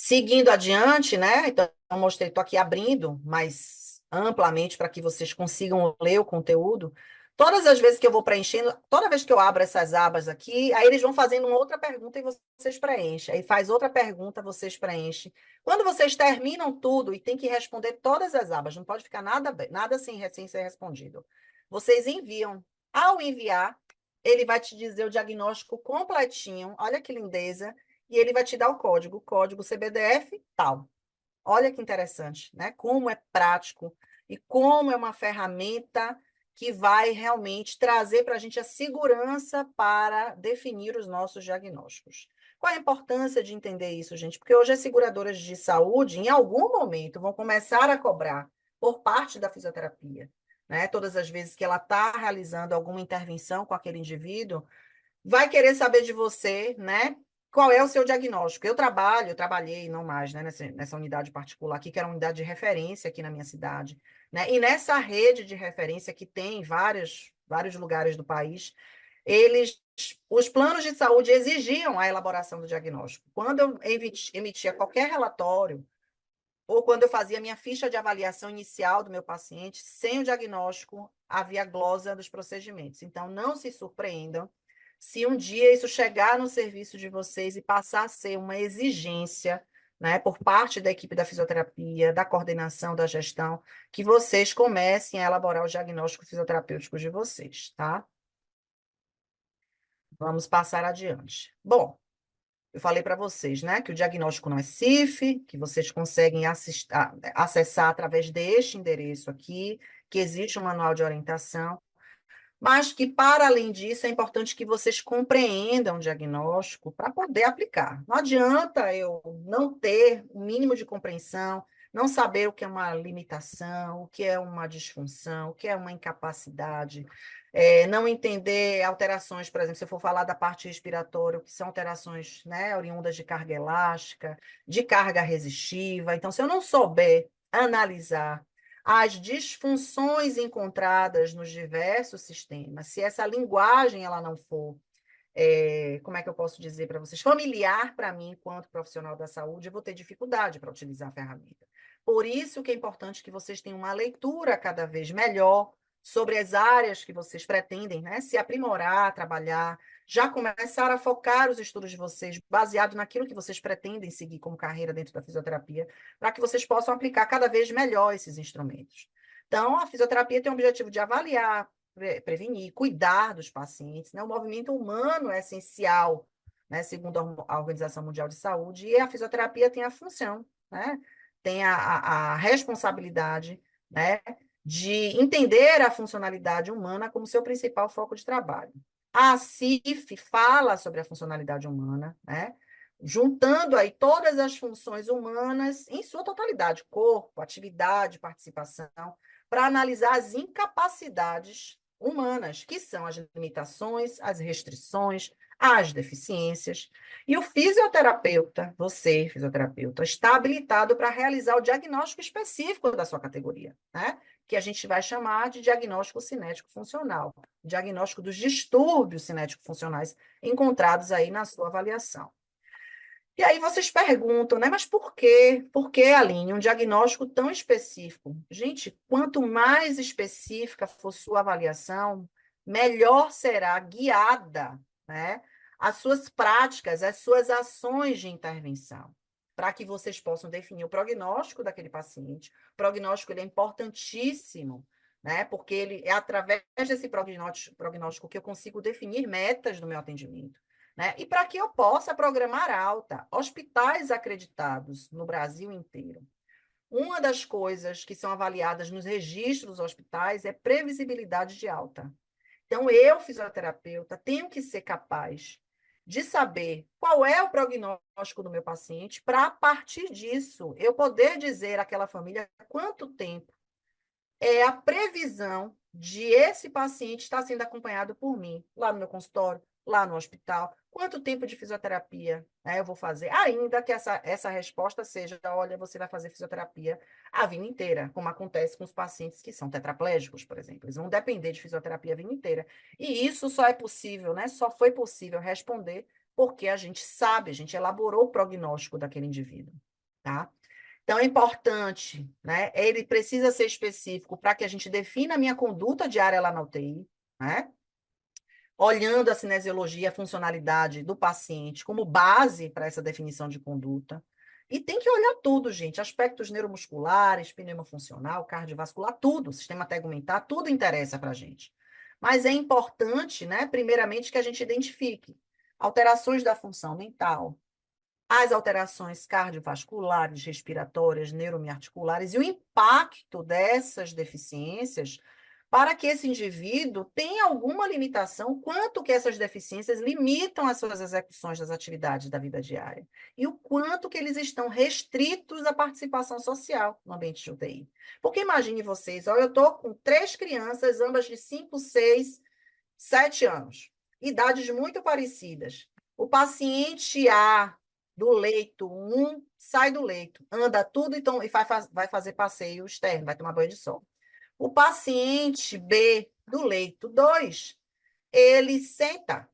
Seguindo adiante, né? Então, eu mostrei, estou aqui abrindo mais amplamente para que vocês consigam ler o conteúdo. Todas as vezes que eu vou preenchendo, toda vez que eu abro essas abas aqui, aí eles vão fazendo uma outra pergunta e vocês preenchem. Aí faz outra pergunta, vocês preenchem. Quando vocês terminam tudo e tem que responder todas as abas, não pode ficar nada sem ser respondido. Vocês enviam. Ao enviar, ele vai te dizer o diagnóstico completinho. Olha que lindeza, e ele vai te dar o código CBDF tal. Olha que interessante, né? Como é prático e como é uma ferramenta que vai realmente trazer para a gente a segurança para definir os nossos diagnósticos. Qual a importância de entender isso, gente? Porque hoje as seguradoras de saúde, em algum momento, vão começar a cobrar por parte da fisioterapia, né? Todas as vezes que ela está realizando alguma intervenção com aquele indivíduo, vai querer saber de você, né? Qual é o seu diagnóstico? Eu trabalhei, não mais, né, nessa unidade particular aqui, que era uma unidade de referência aqui na minha cidade, né? E nessa rede de referência que tem em vários lugares do país, eles, os planos de saúde exigiam a elaboração do diagnóstico. Quando eu emitia qualquer relatório, ou quando eu fazia minha ficha de avaliação inicial do meu paciente, sem o diagnóstico, havia glosa dos procedimentos. Então, não se surpreendam se um dia isso chegar no serviço de vocês e passar a ser uma exigência, né, por parte da equipe da fisioterapia, da coordenação, da gestão, que vocês comecem a elaborar os diagnósticos fisioterapêuticos de vocês, tá? Vamos passar adiante. Bom, eu falei para vocês, né, que o diagnóstico não é CIF, que vocês conseguem acessar através deste endereço aqui, que existe um manual de orientação, mas que, para além disso, é importante que vocês compreendam o diagnóstico para poder aplicar. Não adianta eu não ter o mínimo de compreensão, não saber o que é uma limitação, o que é uma disfunção, o que é uma incapacidade, não entender alterações, por exemplo, se eu for falar da parte respiratória, o que são alterações, né, oriundas de carga elástica, de carga resistiva. Então, se eu não souber analisar as disfunções encontradas nos diversos sistemas, se essa linguagem ela não for, como é que eu posso dizer para vocês, familiar para mim, enquanto profissional da saúde, eu vou ter dificuldade para utilizar a ferramenta. Por isso que é importante que vocês tenham uma leitura cada vez melhor sobre as áreas que vocês pretendem, né, se aprimorar, trabalhar, já começar a focar os estudos de vocês baseado naquilo que vocês pretendem seguir como carreira dentro da fisioterapia, para que vocês possam aplicar cada vez melhor esses instrumentos. Então, a fisioterapia tem o objetivo de avaliar, prevenir, cuidar dos pacientes, né? O movimento humano é essencial, né? Segundo a Organização Mundial de Saúde, e a fisioterapia tem a função, né? Tem a responsabilidade, né, de entender a funcionalidade humana como seu principal foco de trabalho. A CIF fala sobre a funcionalidade humana, né? Juntando aí todas as funções humanas em sua totalidade, corpo, atividade, participação, para analisar as incapacidades humanas, que são as limitações, as restrições, as deficiências. E o fisioterapeuta, você, fisioterapeuta, está habilitado para realizar o diagnóstico específico da sua categoria, né? Que a gente vai chamar de diagnóstico cinético funcional, diagnóstico dos distúrbios cinético-funcionais encontrados aí na sua avaliação. E aí vocês perguntam, né? Mas por quê? Por que, Aline, um diagnóstico tão específico? Gente, quanto mais específica for sua avaliação, melhor será guiada, né, as suas práticas, as suas ações de intervenção, para que vocês possam definir o prognóstico daquele paciente. O prognóstico ele é importantíssimo, né? Porque ele é através desse prognóstico que eu consigo definir metas do meu atendimento, né? E para que eu possa programar alta, hospitais acreditados no Brasil inteiro. Uma das coisas que são avaliadas nos registros dos hospitais é previsibilidade de alta. Então, eu, fisioterapeuta, tenho que ser capaz de saber qual é o prognóstico do meu paciente, para, a partir disso, eu poder dizer àquela família quanto tempo é a previsão de esse paciente estar sendo acompanhado por mim, lá no meu consultório, lá no hospital. Quanto tempo de fisioterapia, né, eu vou fazer? Ainda que essa resposta seja, olha, você vai fazer fisioterapia a vida inteira, como acontece com os pacientes que são tetraplégicos, por exemplo. Eles vão depender de fisioterapia a vida inteira. E isso só é possível, né? Só foi possível responder porque a gente sabe, a gente elaborou o prognóstico daquele indivíduo. tá? Então, é importante, né? Ele precisa ser específico para que a gente defina a minha conduta diária lá na UTI, né? Olhando a cinesiologia, a funcionalidade do paciente como base para essa definição de conduta. E tem que olhar tudo, gente, aspectos neuromusculares, pneumofuncional, cardiovascular, tudo, sistema tegumentar, tudo interessa para a gente. Mas é importante, né, primeiramente, que a gente identifique alterações da função mental, as alterações cardiovasculares, respiratórias, neuroarticulares e o impacto dessas deficiências para que esse indivíduo tenha alguma limitação, quanto que essas deficiências limitam as suas execuções das atividades da vida diária e o quanto que eles estão restritos à participação social no ambiente de UTI. Porque imagine vocês, ó, eu estou com 3 crianças, ambas de 5, 6, 7 anos, idades muito parecidas. O paciente A do leito 1 sai do leito, anda tudo e vai fazer passeio externo, vai tomar banho de sol. O paciente B do leito 2, ele senta.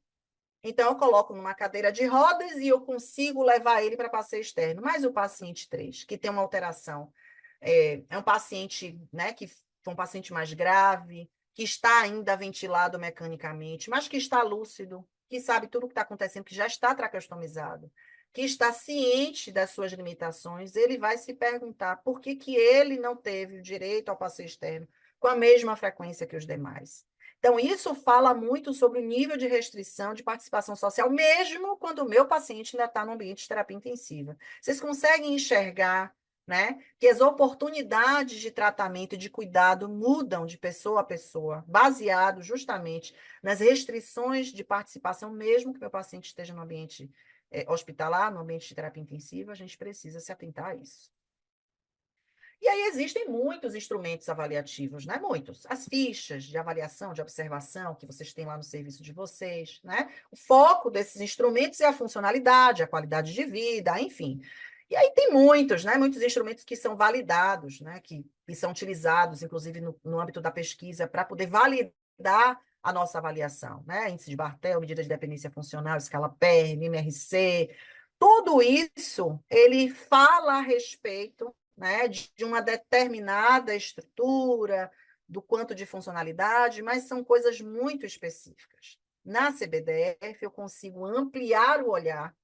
Então, eu coloco numa cadeira de rodas e eu consigo levar ele para passeio externo. Mas o paciente 3, que tem uma alteração, é um paciente, né, que foi um paciente mais grave, que está ainda ventilado mecanicamente, mas que está lúcido, que sabe tudo o que está acontecendo, que já está traqueostomizado, que está ciente das suas limitações, ele vai se perguntar por que que ele não teve o direito ao passeio externo com a mesma frequência que os demais. Então, isso fala muito sobre o nível de restrição de participação social, mesmo quando o meu paciente ainda está no ambiente de terapia intensiva. Vocês conseguem enxergar, né, que as oportunidades de tratamento e de cuidado mudam de pessoa a pessoa, baseado justamente nas restrições de participação, mesmo que meu paciente esteja no ambiente hospitalar, no ambiente de terapia intensiva, a gente precisa se atentar a isso. E aí existem muitos instrumentos avaliativos, né? Muitos. As fichas de avaliação, de observação que vocês têm lá no serviço de vocês, né? O foco desses instrumentos é a funcionalidade, a qualidade de vida, enfim. E aí tem muitos, né? Muitos instrumentos que são validados, né? Que são utilizados, inclusive, no âmbito da pesquisa, para poder validar a nossa avaliação, né? Índice de Bartel, medida de dependência funcional, escala PERM, MRC, tudo isso, ele fala a respeito, né, de uma determinada estrutura, do quanto de funcionalidade, mas são coisas muito específicas. Na CBDF, eu consigo ampliar o olhar,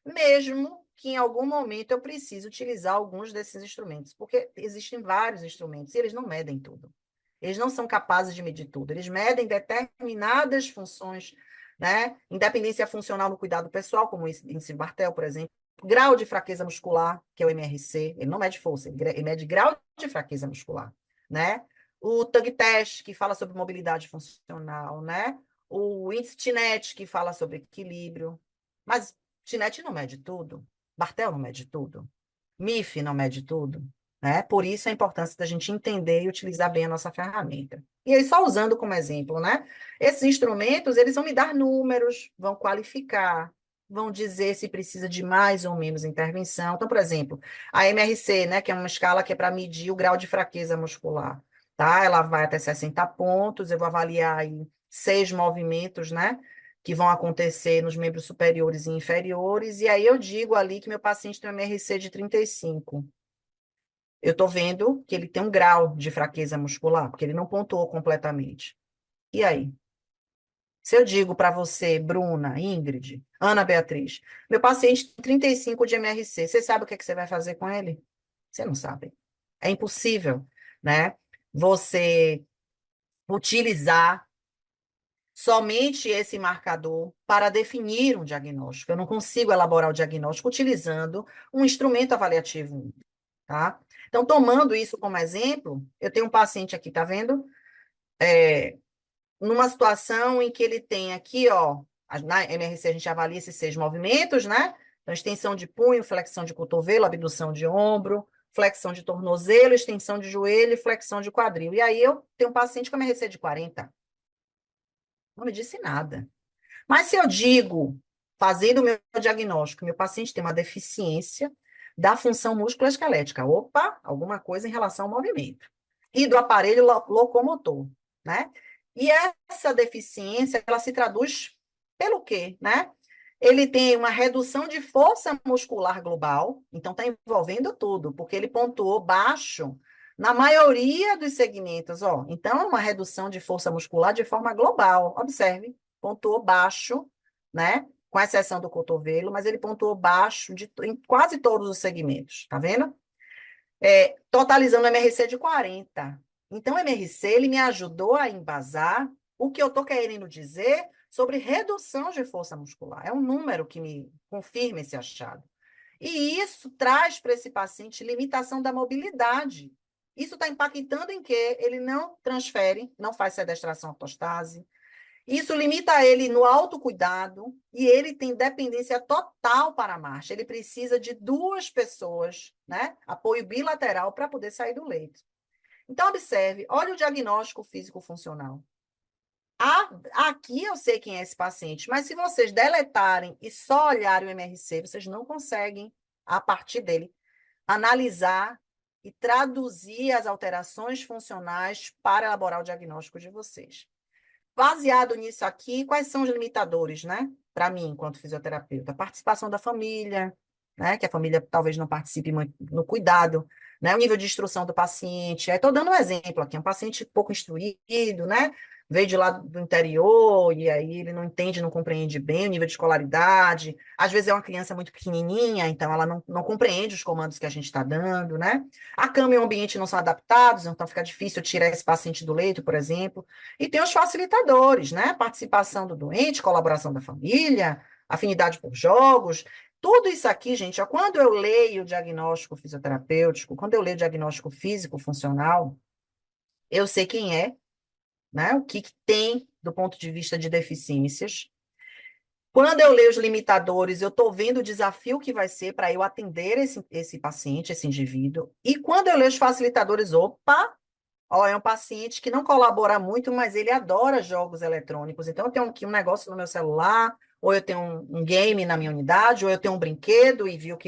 mesmo que em algum momento eu precise utilizar alguns desses instrumentos, porque existem vários instrumentos e eles não medem tudo. Eles não são capazes de medir tudo, eles medem determinadas funções, né? Independência funcional no cuidado pessoal, como o índice Bartel, por exemplo, grau de fraqueza muscular, que é o MRC, ele não mede força, ele mede grau de fraqueza muscular, né? O TUG test, que fala sobre mobilidade funcional, né? O índice TINET, que fala sobre equilíbrio. Mas TINET não mede tudo, Bartel não mede tudo, MIF não mede tudo, né? Por isso a importância da gente entender e utilizar bem a nossa ferramenta. E aí, só usando como exemplo, né? Esses instrumentos, eles vão me dar números, vão qualificar, vão dizer se precisa de mais ou menos intervenção. Então, por exemplo, a MRC, né, que é uma escala que é para medir o grau de fraqueza muscular, tá? Ela vai até 60 pontos, eu vou avaliar aí 6 movimentos, né, que vão acontecer nos membros superiores e inferiores, e aí eu digo ali que meu paciente tem um MRC de 35. Eu estou vendo que ele tem um grau de fraqueza muscular, porque ele não pontuou completamente. E aí? Se eu digo para você, Bruna, Ingrid, Ana Beatriz, meu paciente tem 35 de MRC, você sabe o que é que você vai fazer com ele? Você não sabe. É impossível, né? Você utilizar somente esse marcador para definir um diagnóstico. Eu não consigo elaborar o diagnóstico utilizando um instrumento avaliativo, tá? Então, tomando isso como exemplo, eu tenho um paciente aqui, tá vendo? Numa situação em que ele tem aqui, ó, na MRC a gente avalia esses 6 movimentos, né? Então, extensão de punho, flexão de cotovelo, abdução de ombro, flexão de tornozelo, extensão de joelho e flexão de quadril. E aí eu tenho um paciente com MRC de 40. Não me disse nada. Mas se eu digo, fazendo o meu diagnóstico, meu paciente tem uma deficiência da função musculoesquelética, opa, alguma coisa em relação ao movimento. E do aparelho locomotor, né? E essa deficiência, ela se traduz pelo quê, né? Ele tem uma redução de força muscular global, então está envolvendo tudo, porque ele pontuou baixo na maioria dos segmentos. Ó. Então, é uma redução de força muscular de forma global. Observe, pontuou baixo, né? Com exceção do cotovelo, mas ele pontuou baixo em quase todos os segmentos, tá vendo? Totalizando MRC de 40. Então, o MRC ele me ajudou a embasar o que eu estou querendo dizer sobre redução de força muscular. É um número que me confirma esse achado. E isso traz para esse paciente limitação da mobilidade. Isso está impactando em que ele não transfere, não faz sedestração ortostase. Isso limita ele no autocuidado e ele tem dependência total para a marcha. Ele precisa de duas pessoas, né? Apoio bilateral para poder sair do leito. Então, observe, olha o diagnóstico físico-funcional. Aqui eu sei quem é esse paciente, mas se vocês deletarem e só olharem o MRC, vocês não conseguem, a partir dele, analisar e traduzir as alterações funcionais para elaborar o diagnóstico de vocês. Baseado nisso aqui, quais são os limitadores, né? Para mim, enquanto fisioterapeuta? A participação da família, né? Que a família talvez não participe muito no cuidado, né? O nível de instrução do paciente. Estou dando um exemplo aqui, um paciente pouco instruído, né? Veio de lá do interior, e aí ele não entende, não compreende bem o nível de escolaridade. Às vezes é uma criança muito pequenininha, então ela não compreende os comandos que a gente está dando, né? A cama e o ambiente não são adaptados, então fica difícil tirar esse paciente do leito, por exemplo. E tem os facilitadores, né? Participação do doente, colaboração da família, afinidade por jogos. Tudo isso aqui, gente, ó, quando eu leio o diagnóstico fisioterapêutico, quando eu leio o diagnóstico físico-funcional, eu sei quem é, né? O que tem do ponto de vista de deficiências. Quando eu leio os limitadores, eu estou vendo o desafio que vai ser para eu atender esse paciente, esse indivíduo. E quando eu leio os facilitadores, opa, ó, é um paciente que não colabora muito, mas ele adora jogos eletrônicos. Então, eu tenho aqui um negócio no meu celular, ou eu tenho um game na minha unidade, ou eu tenho um brinquedo e viu que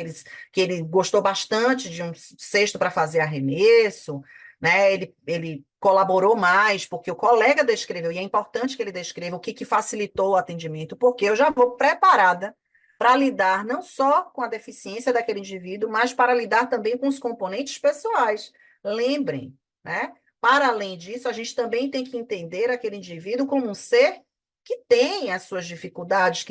ele gostou bastante de um cesto para fazer arremesso, né? Ele colaborou mais, porque o colega descreveu, e é importante que ele descreva o que facilitou o atendimento, porque eu já vou preparada para lidar não só com a deficiência daquele indivíduo, mas para lidar também com os componentes pessoais. Lembrem, né? Para além disso, a gente também tem que entender aquele indivíduo como um ser que tem as suas dificuldades,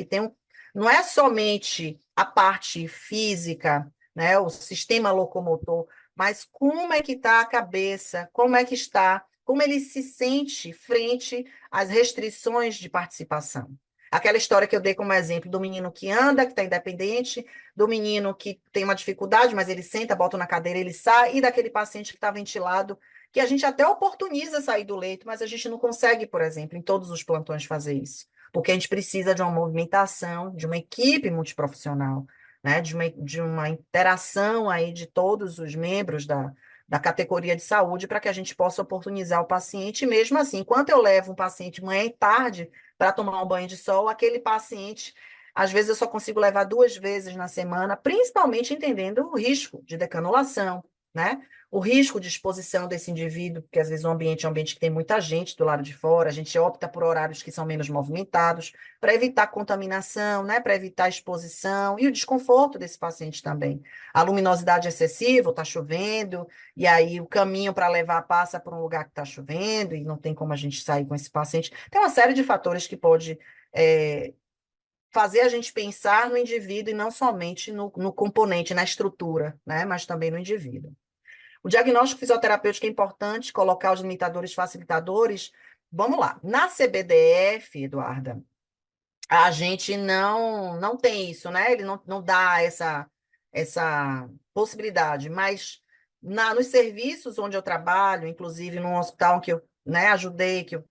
não é somente a parte física, né, o sistema locomotor, mas como é que está a cabeça, como é que está, como ele se sente frente às restrições de participação. Aquela história que eu dei como exemplo do menino que anda, que está independente, do menino que tem uma dificuldade, mas ele senta, bota na cadeira, ele sai, e daquele paciente que está ventilado, que a gente até oportuniza sair do leito, mas a gente não consegue, por exemplo, em todos os plantões fazer isso, porque a gente precisa de uma movimentação, de uma equipe multiprofissional, né, de uma interação aí de todos os membros da categoria de saúde para que a gente possa oportunizar o paciente, mesmo assim, enquanto eu levo um paciente manhã e tarde para tomar um banho de sol, aquele paciente, às vezes eu só consigo levar 2 vezes na semana, principalmente entendendo o risco de decanulação, né? O risco de exposição desse indivíduo, porque às vezes o ambiente é um ambiente que tem muita gente do lado de fora, a gente opta por horários que são menos movimentados, para evitar contaminação, né? Para evitar exposição e o desconforto desse paciente também. A luminosidade excessiva, está chovendo, e aí o caminho para levar passa por um lugar que está chovendo, e não tem como a gente sair com esse paciente. Tem uma série de fatores que pode fazer a gente pensar no indivíduo e não somente no componente, na estrutura, né? Mas também no indivíduo. O diagnóstico fisioterapêutico é importante, colocar os limitadores facilitadores. Vamos lá. Na CBDF, Eduarda, a gente não tem isso, né? Ele não dá essa possibilidade, mas nos serviços onde eu trabalho, inclusive num hospital que eu, né, ajudei, que eu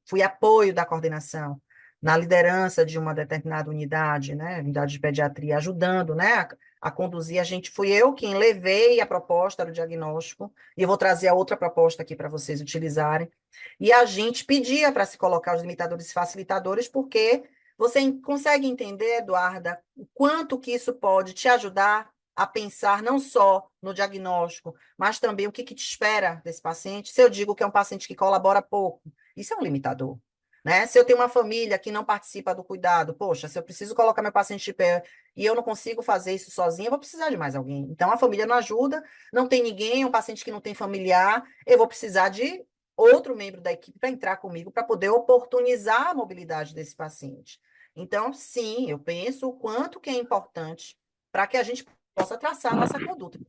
fui apoio da coordenação, na liderança de uma determinada unidade, né, unidade de pediatria, ajudando, né, a conduzir, fui eu quem levei a proposta do diagnóstico, e eu vou trazer a outra proposta aqui para vocês utilizarem, e a gente pedia para se colocar os limitadores e facilitadores, porque você consegue entender, Eduarda, o quanto que isso pode te ajudar a pensar não só no diagnóstico, mas também o que te espera desse paciente. Se eu digo que é um paciente que colabora pouco, isso é um limitador. né? Se eu tenho uma família que não participa do cuidado, poxa, se eu preciso colocar meu paciente de pé e eu não consigo fazer isso sozinha, eu vou precisar de mais alguém. Então, a família não ajuda, não tem ninguém, um paciente que não tem familiar, eu vou precisar de outro membro da equipe para entrar comigo, para poder oportunizar a mobilidade desse paciente. Então, sim, eu penso o quanto que é importante para que a gente possa traçar a nossa conduta,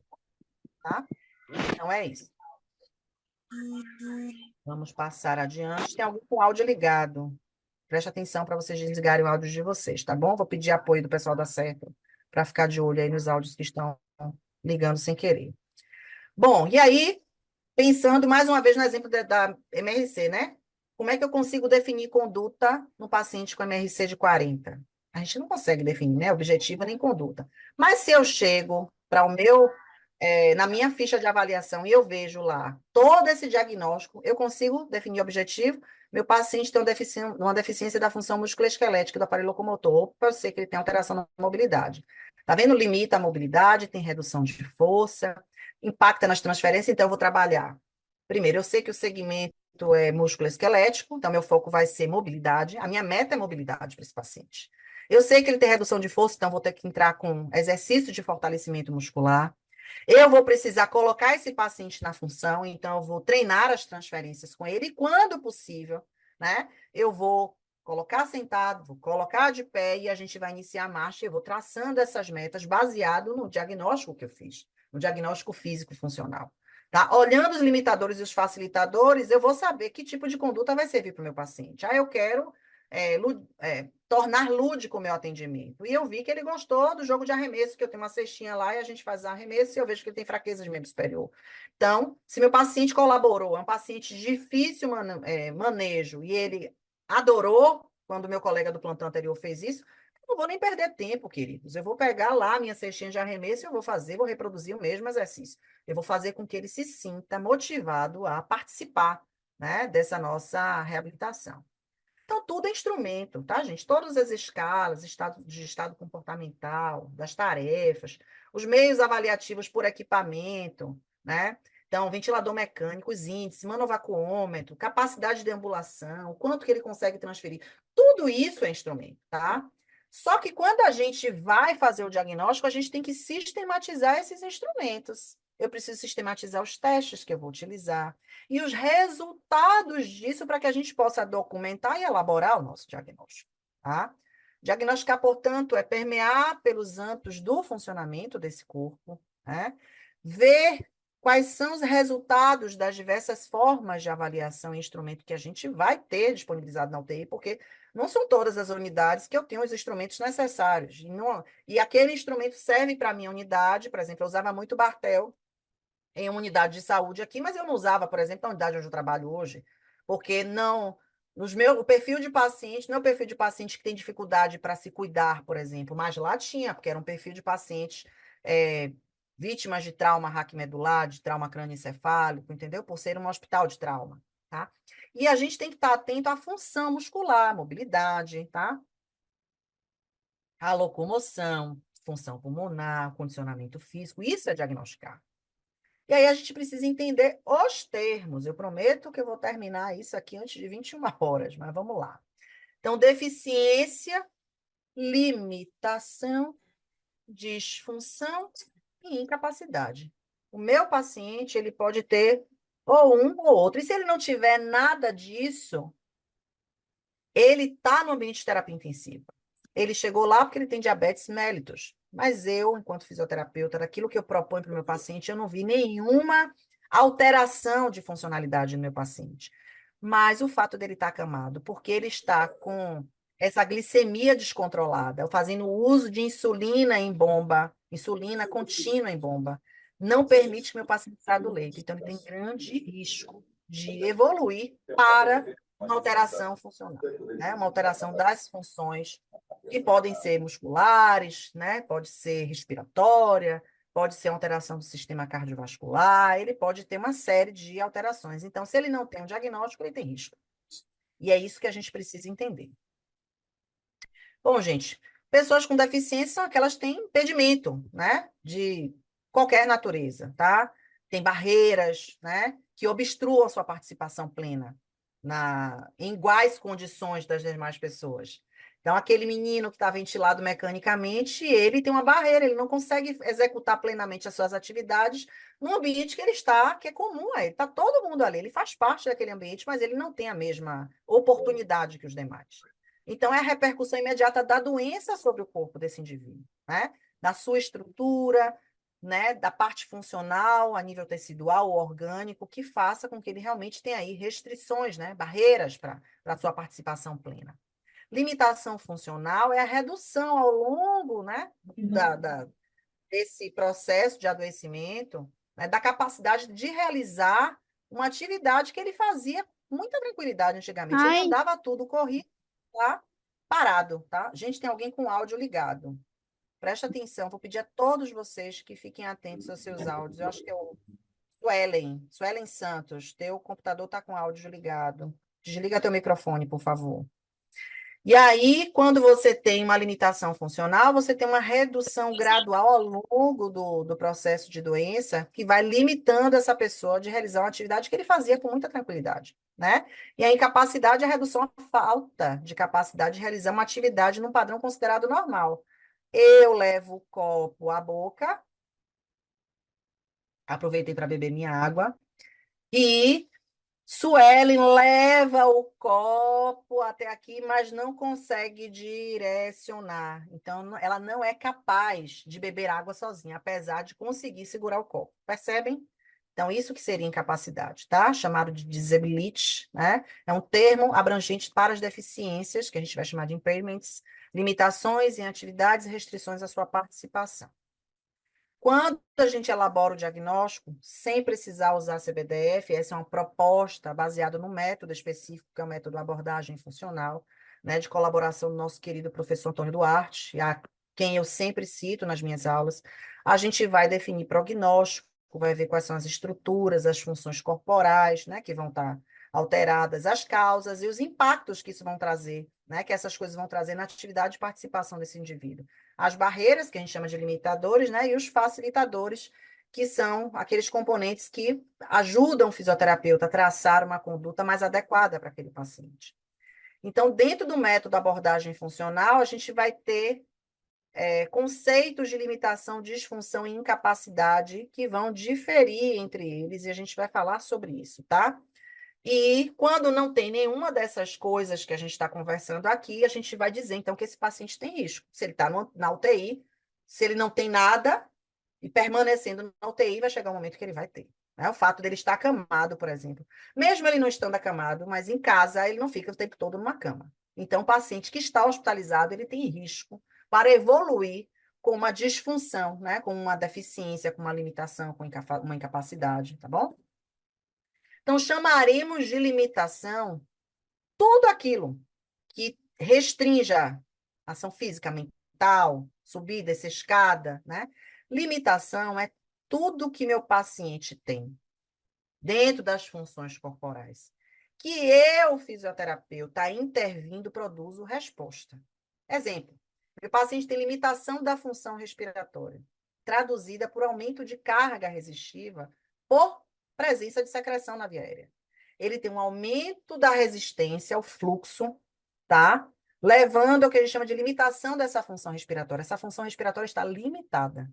tá? Então, é isso. Vamos passar adiante. Tem alguém com áudio ligado. Preste atenção para vocês desligarem o áudio de vocês, tá bom? Vou pedir apoio do pessoal da Serpa para ficar de olho aí nos áudios que estão ligando sem querer. Bom, e aí, pensando mais uma vez no exemplo da MRC, né? Como é que eu consigo definir conduta no paciente com MRC de 40? A gente não consegue definir, né? Objetivo nem conduta. Mas se eu chego para o na minha ficha de avaliação e eu vejo lá todo esse diagnóstico, eu consigo definir objetivo. Meu paciente tem uma deficiência da função musculoesquelética do aparelho locomotor, pode ser que ele tenha alteração na mobilidade. Tá vendo? Limita a mobilidade, tem redução de força, impacta nas transferências, então eu vou trabalhar. Primeiro, eu sei que o segmento é musculoesquelético, então meu foco vai ser mobilidade. A minha meta é mobilidade para esse paciente. Eu sei que ele tem redução de força, então vou ter que entrar com exercício de fortalecimento muscular. Eu vou precisar colocar esse paciente na função, então eu vou treinar as transferências com ele, e quando possível, né, eu vou colocar sentado, vou colocar de pé e a gente vai iniciar a marcha. Eu vou traçando essas metas baseado no diagnóstico que eu fiz, no diagnóstico físico funcional. Tá? Olhando os limitadores e os facilitadores, eu vou saber que tipo de conduta vai servir para o meu paciente. Ah, eu quero tornar lúdico o meu atendimento. E eu vi que ele gostou do jogo de arremesso, que eu tenho uma cestinha lá e a gente faz arremesso e eu vejo que ele tem fraqueza de membro superior. Então, se meu paciente colaborou, é um paciente de difícil manejo e ele adorou quando o meu colega do plantão anterior fez isso, eu não vou nem perder tempo, queridos. Eu vou pegar lá a minha cestinha de arremesso e eu vou fazer, vou reproduzir o mesmo exercício. Eu vou fazer com que ele se sinta motivado a participar, né, dessa nossa reabilitação. Então, tudo é instrumento, tá, gente? Todas as escalas, estado comportamental, das tarefas, os meios avaliativos por equipamento, né? Então, ventilador mecânico, os índices, manovacuômetro, capacidade de deambulação, quanto que ele consegue transferir. Tudo isso é instrumento, tá? Só que quando a gente vai fazer o diagnóstico, a gente tem que sistematizar esses instrumentos. Eu preciso sistematizar os testes que eu vou utilizar e os resultados disso para que a gente possa documentar e elaborar o nosso diagnóstico, tá? Diagnosticar, portanto, é permear pelos âmbitos do funcionamento desse corpo, né? Ver quais são os resultados das diversas formas de avaliação e instrumento que a gente vai ter disponibilizado na UTI, porque não são todas as unidades que eu tenho os instrumentos necessários. E aquele instrumento serve para a minha unidade, por exemplo, eu usava muito Bartel em uma unidade de saúde aqui, mas eu não usava, por exemplo, na unidade onde eu trabalho hoje, porque não. O perfil de paciente, não é o perfil de paciente que tem dificuldade para se cuidar, por exemplo, mas lá tinha, porque era um perfil de pacientes vítimas de trauma raquimedular, de trauma crânioencefálico, entendeu? Por ser um hospital de trauma, tá? E a gente tem que estar atento à função muscular, mobilidade, tá? A locomoção, função pulmonar, condicionamento físico, isso é diagnosticar. E aí a gente precisa entender os termos. Eu prometo que eu vou terminar isso aqui antes de 21 horas, mas vamos lá. Então, deficiência, limitação, disfunção e incapacidade. O meu paciente, ele pode ter ou um ou outro. E se ele não tiver nada disso, ele está no ambiente de terapia intensiva. Ele chegou lá porque ele tem diabetes mellitus. Mas eu, enquanto fisioterapeuta, daquilo que eu proponho para o meu paciente, eu não vi nenhuma alteração de funcionalidade no meu paciente. Mas o fato dele estar acamado, porque ele está com essa glicemia descontrolada, fazendo uso de insulina em bomba, insulina contínua em bomba, não permite que meu paciente saia do leito. Então, ele tem grande risco de evoluir para uma alteração funcional, né? Uma alteração das funções que podem ser musculares, né? Pode ser respiratória, pode ser alteração do sistema cardiovascular, ele pode ter uma série de alterações. Então, se ele não tem um diagnóstico, ele tem risco. E é isso que a gente precisa entender. Bom, gente, pessoas com deficiência são aquelas que têm impedimento, né? De qualquer natureza, tá? Tem barreiras, né? Que obstruam a sua participação plena. em iguais condições das demais pessoas. Então, aquele menino que está ventilado mecanicamente, ele tem uma barreira, ele não consegue executar plenamente as suas atividades no ambiente que ele está, que é comum a ele. Está todo mundo ali, ele faz parte daquele ambiente, mas ele não tem a mesma oportunidade que os demais. Então, é a repercussão imediata da doença sobre o corpo desse indivíduo, né? Da sua estrutura, né, da parte funcional, a nível tecidual ou orgânico, que faça com que ele realmente tenha aí restrições, né, barreiras para a sua participação plena. Limitação funcional é a redução ao longo, né, desse processo de adoecimento, né, da capacidade de realizar uma atividade que ele fazia com muita tranquilidade antigamente. Ele Ai, andava tudo, corria, tá? Parado, tá? Gente, tem alguém com áudio ligado. Presta atenção, vou pedir a todos vocês que fiquem atentos aos seus áudios. Eu acho que é o Suelen Santos, teu computador está com áudio ligado. Desliga teu microfone, por favor. E aí, quando você tem uma limitação funcional, você tem uma redução gradual ao longo do processo de doença, que vai limitando essa pessoa de realizar uma atividade que ele fazia com muita tranquilidade, né? E a incapacidade é a redução à falta de capacidade de realizar uma atividade num padrão considerado normal. Eu levo o copo à boca, aproveitei para beber minha água, e Suelen leva o copo até aqui, mas não consegue direcionar. Então, ela não é capaz de beber água sozinha, apesar de conseguir segurar o copo. Percebem? Então, isso que seria incapacidade, tá? Chamado de disability, né? É um termo abrangente para as deficiências, que a gente vai chamar de impairments, limitações em atividades e restrições à sua participação. Quando a gente elabora o diagnóstico, sem precisar usar CBDF, essa é uma proposta baseada no método específico, que é o método abordagem funcional, né, de colaboração do nosso querido professor Antônio Duarte, a quem eu sempre cito nas minhas aulas. A gente vai definir prognóstico, vai ver quais são as estruturas, as funções corporais, né, que vão estar alteradas, as causas e os impactos que isso vão trazer, né, que essas coisas vão trazer na atividade e participação desse indivíduo. As barreiras, que a gente chama de limitadores, né, e os facilitadores, que são aqueles componentes que ajudam o fisioterapeuta a traçar uma conduta mais adequada para aquele paciente. Então, dentro do método abordagem funcional, a gente vai ter conceitos de limitação, disfunção e incapacidade que vão diferir entre eles, e a gente vai falar sobre isso, tá? E quando não tem nenhuma dessas coisas que a gente está conversando aqui, a gente vai dizer, então, que esse paciente tem risco. Se ele está na UTI, se ele não tem nada e permanecendo na UTI, vai chegar um momento que ele vai ter. Né? O fato dele estar acamado, por exemplo. Mesmo ele não estando acamado, mas em casa, ele não fica o tempo todo numa cama. Então, o paciente que está hospitalizado, ele tem risco para evoluir com uma disfunção, né? Com uma deficiência, com uma limitação, com uma incapacidade, tá bom? Então, chamaremos de limitação tudo aquilo que restrinja a ação física, mental, subir, descer escada, né? Limitação é tudo que meu paciente tem dentro das funções corporais. Que eu, fisioterapeuta, intervindo, produzo resposta. Exemplo, meu paciente tem limitação da função respiratória, traduzida por aumento de carga resistiva por presença de secreção na via aérea. Ele tem um aumento da resistência ao fluxo, tá? Levando ao que a gente chama de limitação dessa função respiratória. Essa função respiratória está limitada.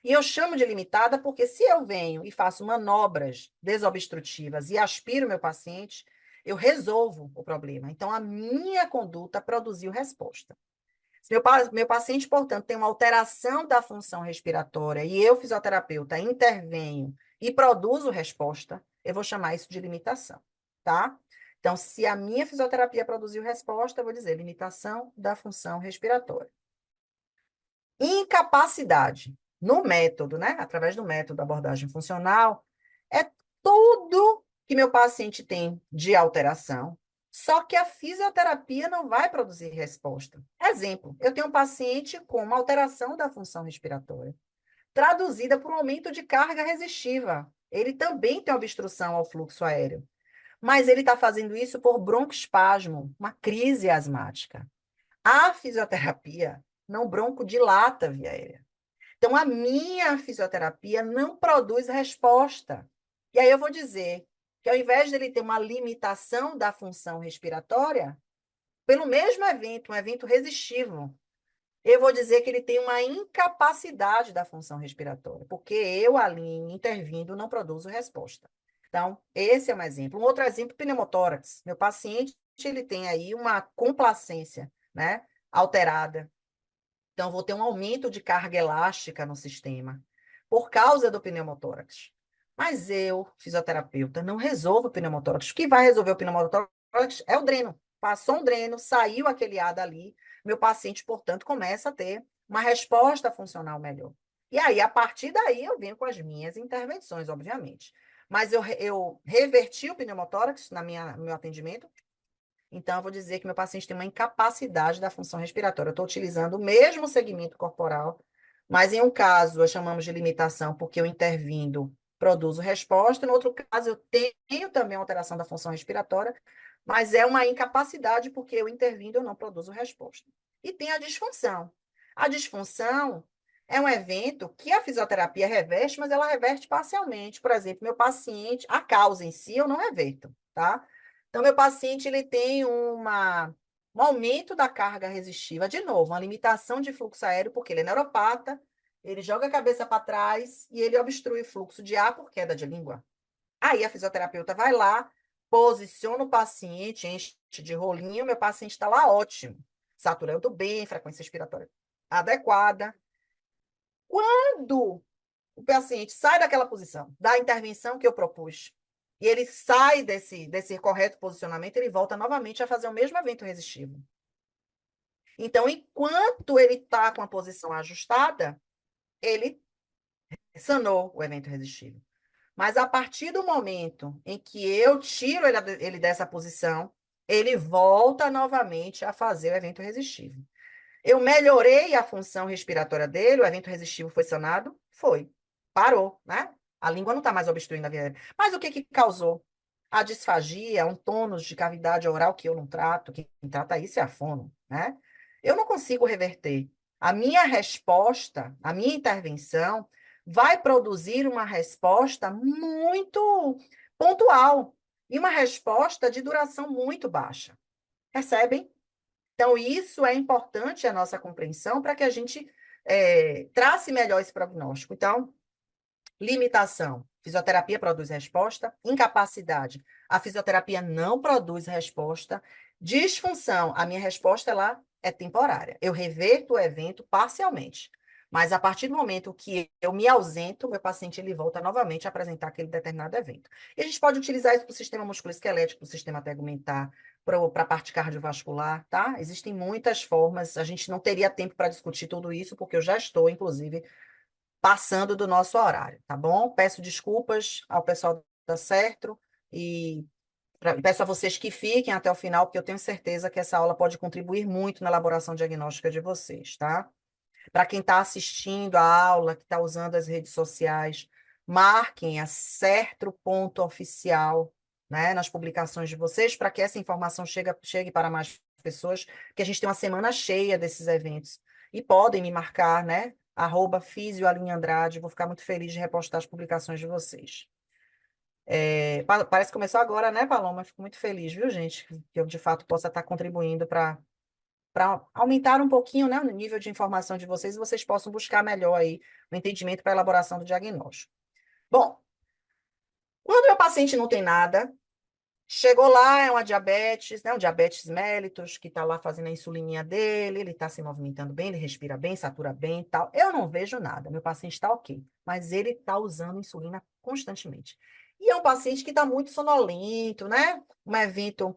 E eu chamo de limitada porque se eu venho e faço manobras desobstrutivas e aspiro meu paciente, eu resolvo o problema. Então, a minha conduta produziu resposta. Se meu paciente, portanto, tem uma alteração da função respiratória e eu, fisioterapeuta, intervenho e produzo resposta, eu vou chamar isso de limitação, tá? Então, se a minha fisioterapia produziu resposta, eu vou dizer limitação da função respiratória. Incapacidade. No método, né? Através do método da abordagem funcional, é tudo que meu paciente tem de alteração, só que a fisioterapia não vai produzir resposta. Exemplo, eu tenho um paciente com uma alteração da função respiratória, traduzida por um aumento de carga resistiva. Ele também tem obstrução ao fluxo aéreo, mas ele está fazendo isso por broncoespasmo, uma crise asmática. A fisioterapia não broncodilata a via aérea. Então, a minha fisioterapia não produz resposta. E aí eu vou dizer, que ao invés dele ter uma limitação da função respiratória, pelo mesmo evento, um evento resistivo, eu vou dizer que ele tem uma incapacidade da função respiratória, porque eu ali intervindo não produzo resposta. Então, esse é um exemplo. Um outro exemplo, pneumotórax. Meu paciente, ele tem aí uma complacência, né, alterada. Então, vou ter um aumento de carga elástica no sistema por causa do pneumotórax. Mas eu, fisioterapeuta, não resolvo o pneumotórax. O que vai resolver o pneumotórax é o dreno. Passou um dreno, saiu aquele ar dali, meu paciente, portanto, começa a ter uma resposta funcional melhor. E aí, a partir daí, eu venho com as minhas intervenções, obviamente. Mas eu reverti o pneumotórax no meu atendimento, então, eu vou dizer que meu paciente tem uma incapacidade da função respiratória. Eu estou utilizando o mesmo segmento corporal, mas em um caso, nós chamamos de limitação, porque eu intervindo produzo resposta, no outro caso, eu tenho também alteração da função respiratória, mas é uma incapacidade, porque eu intervindo, eu não produzo resposta. E tem a disfunção. A disfunção é um evento que a fisioterapia reverte, mas ela reverte parcialmente. Por exemplo, meu paciente, a causa em si eu não reverto, tá? Então, meu paciente ele tem um aumento da carga resistiva, de novo, uma limitação de fluxo aéreo, porque ele é neuropata, ele joga a cabeça para trás e ele obstrui o fluxo de ar por queda de língua. Aí a fisioterapeuta vai lá, posiciona o paciente, enche de rolinho, meu paciente está lá ótimo, saturando bem, frequência respiratória adequada. Quando o paciente sai daquela posição, da intervenção que eu propus, e ele sai desse correto posicionamento, ele volta novamente a fazer o mesmo evento resistivo. Então, enquanto ele está com a posição ajustada, ele sanou o evento resistivo. Mas a partir do momento em que eu tiro ele dessa posição, ele volta novamente a fazer o evento resistivo. Eu melhorei a função respiratória dele, o evento resistivo foi sanado? Foi. Parou, né? A língua não está mais obstruindo a via aérea. Mas o que que causou? A disfagia, um tônus de cavidade oral que eu não trato, quem trata isso é a fono, né? Eu não consigo reverter. A minha resposta, a minha intervenção vai produzir uma resposta muito pontual e uma resposta de duração muito baixa. Percebem? Então, isso é importante a nossa compreensão para que a gente trace melhor esse prognóstico. Então, limitação. Fisioterapia produz resposta. Incapacidade. A fisioterapia não produz resposta. Disfunção. A minha resposta ela é temporária. Eu reverto o evento parcialmente. Mas a partir do momento que eu me ausento, meu paciente ele volta novamente a apresentar aquele determinado evento. E a gente pode utilizar isso para o sistema musculoesquelético, para o sistema tegumentar, para a parte cardiovascular, tá? Existem muitas formas. A gente não teria tempo para discutir tudo isso, porque eu já estou, inclusive, passando do nosso horário, tá bom? Peço desculpas ao pessoal da Certo e peço a vocês que fiquem até o final, porque eu tenho certeza que essa aula pode contribuir muito na elaboração diagnóstica de vocês, tá? Para quem está assistindo a aula, que está usando as redes sociais, marquem a certo.oficial, né, nas publicações de vocês, para que essa informação chegue para mais pessoas, que a gente tem uma semana cheia desses eventos. E podem me marcar, né? @fisioalinhaandrade, vou ficar muito feliz de repostar as publicações de vocês. Parece que começou agora, né, Paloma? Fico muito feliz, viu, gente? Que eu, de fato, possa estar contribuindo para aumentar um pouquinho, né, o nível de informação de vocês e vocês possam buscar melhor aí o entendimento para a elaboração do diagnóstico. Bom, quando meu paciente não tem nada, chegou lá, é uma diabetes, né, um diabetes mellitus, que está lá fazendo a insulininha dele, ele está se movimentando bem, ele respira bem, satura bem e tal. Eu não vejo nada, meu paciente está ok, mas ele está usando insulina constantemente. E é um paciente que está muito sonolento, né? Um evento,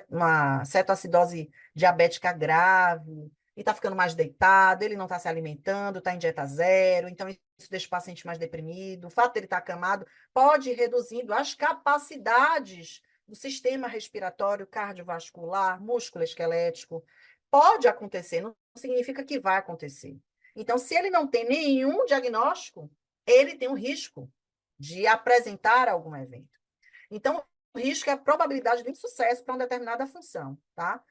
uma cetoacidose diabética grave, e está ficando mais deitado, ele não está se alimentando, está em dieta zero, então isso deixa o paciente mais deprimido. O fato dele estar acamado pode ir reduzindo as capacidades do sistema respiratório, cardiovascular, músculo esquelético. Pode acontecer, não significa que vai acontecer. Então, se ele não tem nenhum diagnóstico, ele tem um risco de apresentar algum evento. Então, o risco é a probabilidade de insucesso para uma determinada função, tá?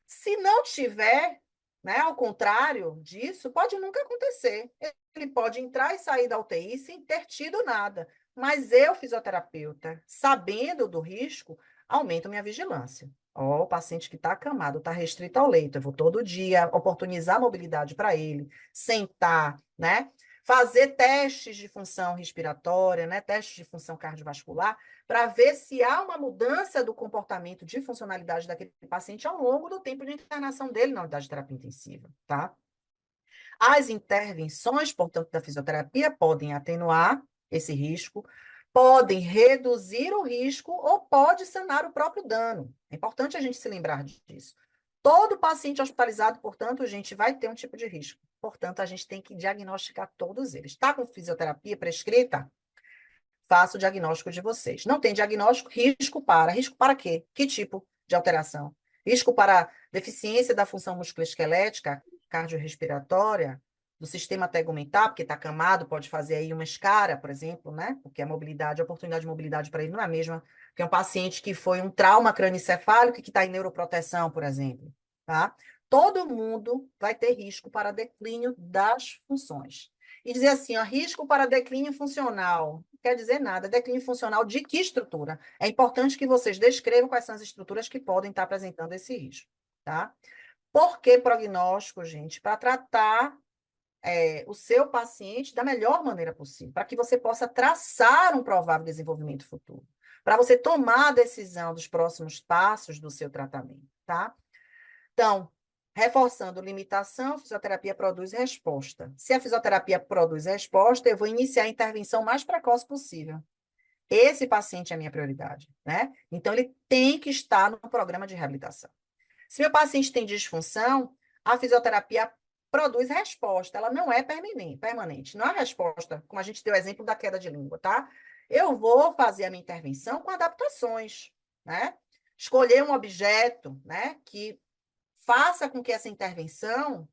Se não tiver, né, ao contrário disso, pode nunca acontecer. Ele pode entrar e sair da UTI sem ter tido nada. Mas eu, fisioterapeuta, sabendo do risco, aumento minha vigilância. Ó, o paciente que está acamado, está restrito ao leito, eu vou todo dia oportunizar a mobilidade para ele, sentar, né? Fazer testes de função respiratória, né? Testes de função cardiovascular, para ver se há uma mudança do comportamento de funcionalidade daquele paciente ao longo do tempo de internação dele na unidade de terapia intensiva, tá? As intervenções, portanto, da fisioterapia podem atenuar esse risco, podem reduzir o risco ou pode sanar o próprio dano. É importante a gente se lembrar disso. Todo paciente hospitalizado, portanto, a gente vai ter um tipo de risco. Portanto, a gente tem que diagnosticar todos eles. Está com fisioterapia prescrita? Faça o diagnóstico de vocês. Não tem diagnóstico, risco para. Risco para quê? Que tipo de alteração? Risco para deficiência da função musculoesquelética, cardiorrespiratória, do sistema tegumentar, porque está acamado, pode fazer aí uma escara, por exemplo, né? Porque a mobilidade, a oportunidade de mobilidade para ele não é a mesma que um paciente que foi um trauma crânioencefálico e que está em neuroproteção, por exemplo, tá? Todo mundo vai ter risco para declínio das funções. E dizer assim, ó, risco para declínio funcional. Não quer dizer nada. Declínio funcional de que estrutura? É importante que vocês descrevam quais são as estruturas que podem estar apresentando esse risco, tá? Por que prognóstico, gente? Para tratar o seu paciente da melhor maneira possível, para que você possa traçar um provável desenvolvimento futuro, para você tomar a decisão dos próximos passos do seu tratamento, tá? Então, reforçando limitação, fisioterapia produz resposta. Se a fisioterapia produz resposta, eu vou iniciar a intervenção mais precoce possível. Esse paciente é a minha prioridade, né? Então, ele tem que estar no programa de reabilitação. Se meu paciente tem disfunção, a fisioterapia produz resposta, ela não é permanente. Não é resposta, como a gente deu o exemplo da queda de língua, tá? Eu vou fazer a minha intervenção com adaptações, né? Escolher um objeto, né, que faça com que essa intervenção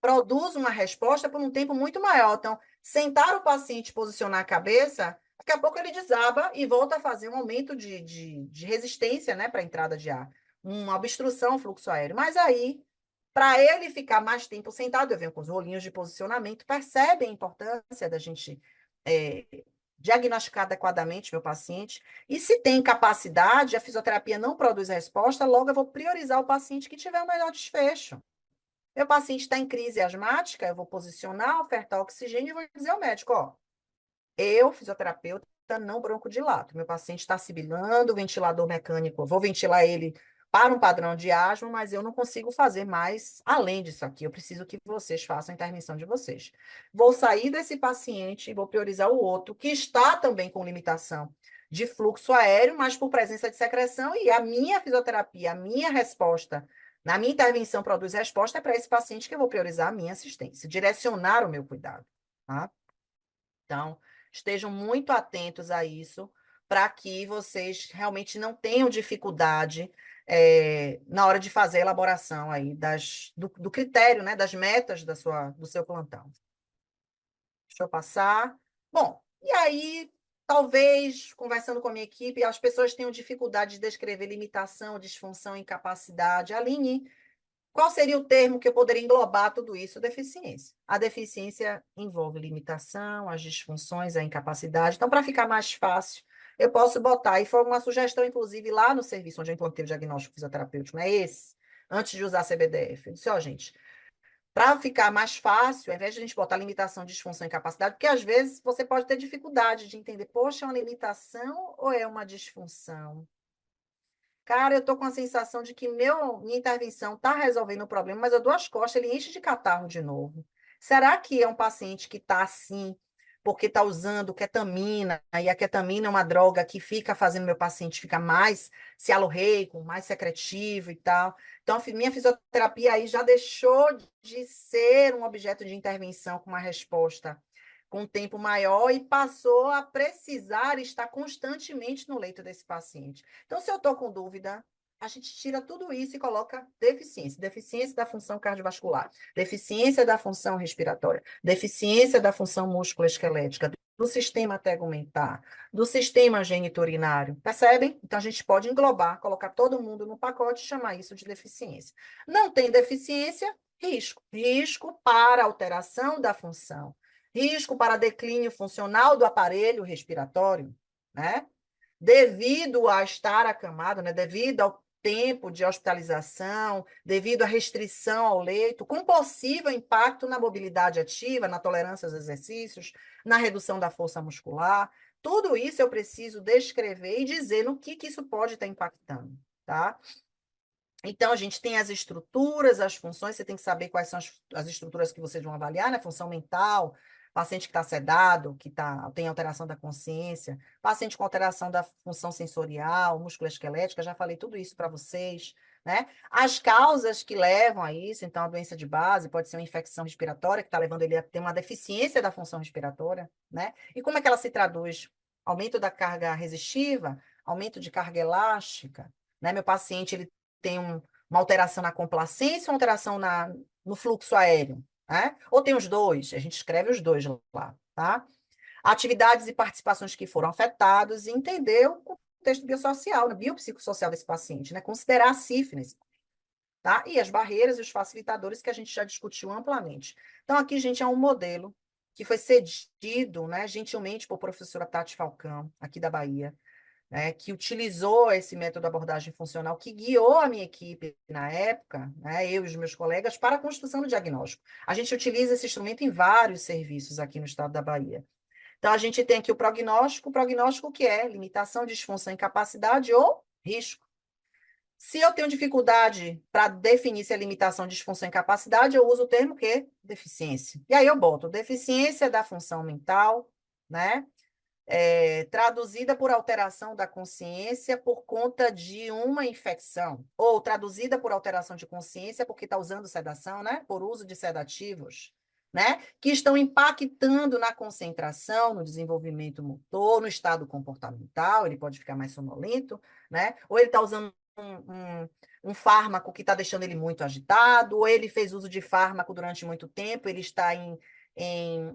produza uma resposta por um tempo muito maior. Então, sentar o paciente, posicionar a cabeça, daqui a pouco ele desaba e volta a fazer um aumento de resistência, né, para a entrada de ar, uma obstrução ao fluxo aéreo. Mas aí, para ele ficar mais tempo sentado, eu venho com os rolinhos de posicionamento, percebe a importância da gente é, diagnosticar adequadamente meu paciente. E se tem capacidade, a fisioterapia não produz resposta, logo eu vou priorizar o paciente que tiver o melhor desfecho. Meu paciente está em crise asmática, eu vou posicionar, ofertar oxigênio e vou dizer ao médico, ó, eu, fisioterapeuta, não broncodilato. Meu paciente está sibilando, ventilador mecânico, eu vou ventilar ele para um padrão de asma, mas eu não consigo fazer mais além disso aqui. Eu preciso que vocês façam a intervenção de vocês. Vou sair desse paciente e vou priorizar o outro, que está também com limitação de fluxo aéreo, mas por presença de secreção, e a minha fisioterapia, a minha resposta, na minha intervenção produz resposta, é para esse paciente que eu vou priorizar a minha assistência, direcionar o meu cuidado, tá? Então, estejam muito atentos a isso, para que vocês realmente não tenham dificuldade na hora de fazer a elaboração aí do critério, né, das metas do seu plantão. Deixa eu passar. Bom, e aí, talvez, conversando com a minha equipe, as pessoas tenham dificuldade de descrever limitação, disfunção, incapacidade. Aline, qual seria o termo que eu poderia englobar tudo isso? Deficiência. A deficiência envolve limitação, as disfunções, a incapacidade. Então, para ficar mais fácil, eu posso botar, e foi uma sugestão, inclusive, lá no serviço onde eu implantei o diagnóstico fisioterapêutico, não é esse? Antes de usar CBDF. Eu disse, ó, gente, para ficar mais fácil, ao invés de a gente botar limitação, disfunção e incapacidade, porque às vezes você pode ter dificuldade de entender, poxa, é uma limitação ou é uma disfunção? Cara, eu estou com a sensação de que minha intervenção está resolvendo o problema, mas eu dou as costas, ele enche de catarro de novo. Será que é um paciente que está assim porque está usando ketamina, e a ketamina é uma droga que fica fazendo meu paciente ficar mais cialorreico, mais secretivo e tal. Então, minha fisioterapia aí já deixou de ser um objeto de intervenção com uma resposta com um tempo maior e passou a precisar estar constantemente no leito desse paciente. Então, se eu estou com dúvida, a gente tira tudo isso e coloca deficiência. Deficiência da função cardiovascular, deficiência da função respiratória, deficiência da função musculoesquelética, do sistema tegumentar, do sistema geniturinário. Percebem? Então, a gente pode englobar, colocar todo mundo no pacote e chamar isso de deficiência. Não tem deficiência, risco. Risco para alteração da função risco para declínio funcional do aparelho respiratório, né? Devido a estar acamado, né? Devido ao tempo de hospitalização, devido à restrição ao leito, com possível impacto na mobilidade ativa, na tolerância aos exercícios, na redução da força muscular. Tudo isso eu preciso descrever e dizer no que isso pode estar impactando, tá? Então, a gente tem as estruturas, as funções, você tem que saber quais são as estruturas que vocês vão avaliar, né? Função mental, paciente que está sedado, tem alteração da consciência, paciente com alteração da função sensorial, musculoesquelética, já falei tudo isso para vocês, né? As causas que levam a isso, então, a doença de base pode ser uma infecção respiratória, que está levando ele a ter uma deficiência da função respiratória, né? E como é que ela se traduz? Aumento da carga resistiva, aumento de carga elástica, né? Meu paciente, ele tem uma alteração na complacência, uma alteração no fluxo aéreo, né? Ou tem os dois, a gente escreve os dois lá, tá? Atividades e participações que foram afetados e entender o contexto biossocial, né? Biopsicossocial desse paciente, né? Considerar a sífilis, tá? E as barreiras e os facilitadores que a gente já discutiu amplamente. Então, aqui, gente, é um modelo que foi cedido, né, gentilmente por professora Tati Falcão, aqui da Bahia, né, que utilizou esse método de abordagem funcional, que guiou a minha equipe na época, né, eu e os meus colegas, para a construção do diagnóstico. A gente utiliza esse instrumento em vários serviços aqui no estado da Bahia. Então, a gente tem aqui o prognóstico que é limitação, disfunção, incapacidade ou risco. Se eu tenho dificuldade para definir se é limitação, disfunção, incapacidade, eu uso o termo que? Deficiência. E aí eu boto deficiência da função mental, né? Traduzida por alteração da consciência por conta de uma infecção, ou traduzida por alteração de consciência porque está usando sedação, né? Por uso de sedativos, né? Que estão impactando na concentração, no desenvolvimento motor, no estado comportamental, ele pode ficar mais sonolento, né? Ou ele está usando um fármaco que está deixando ele muito agitado, ou ele fez uso de fármaco durante muito tempo, ele está em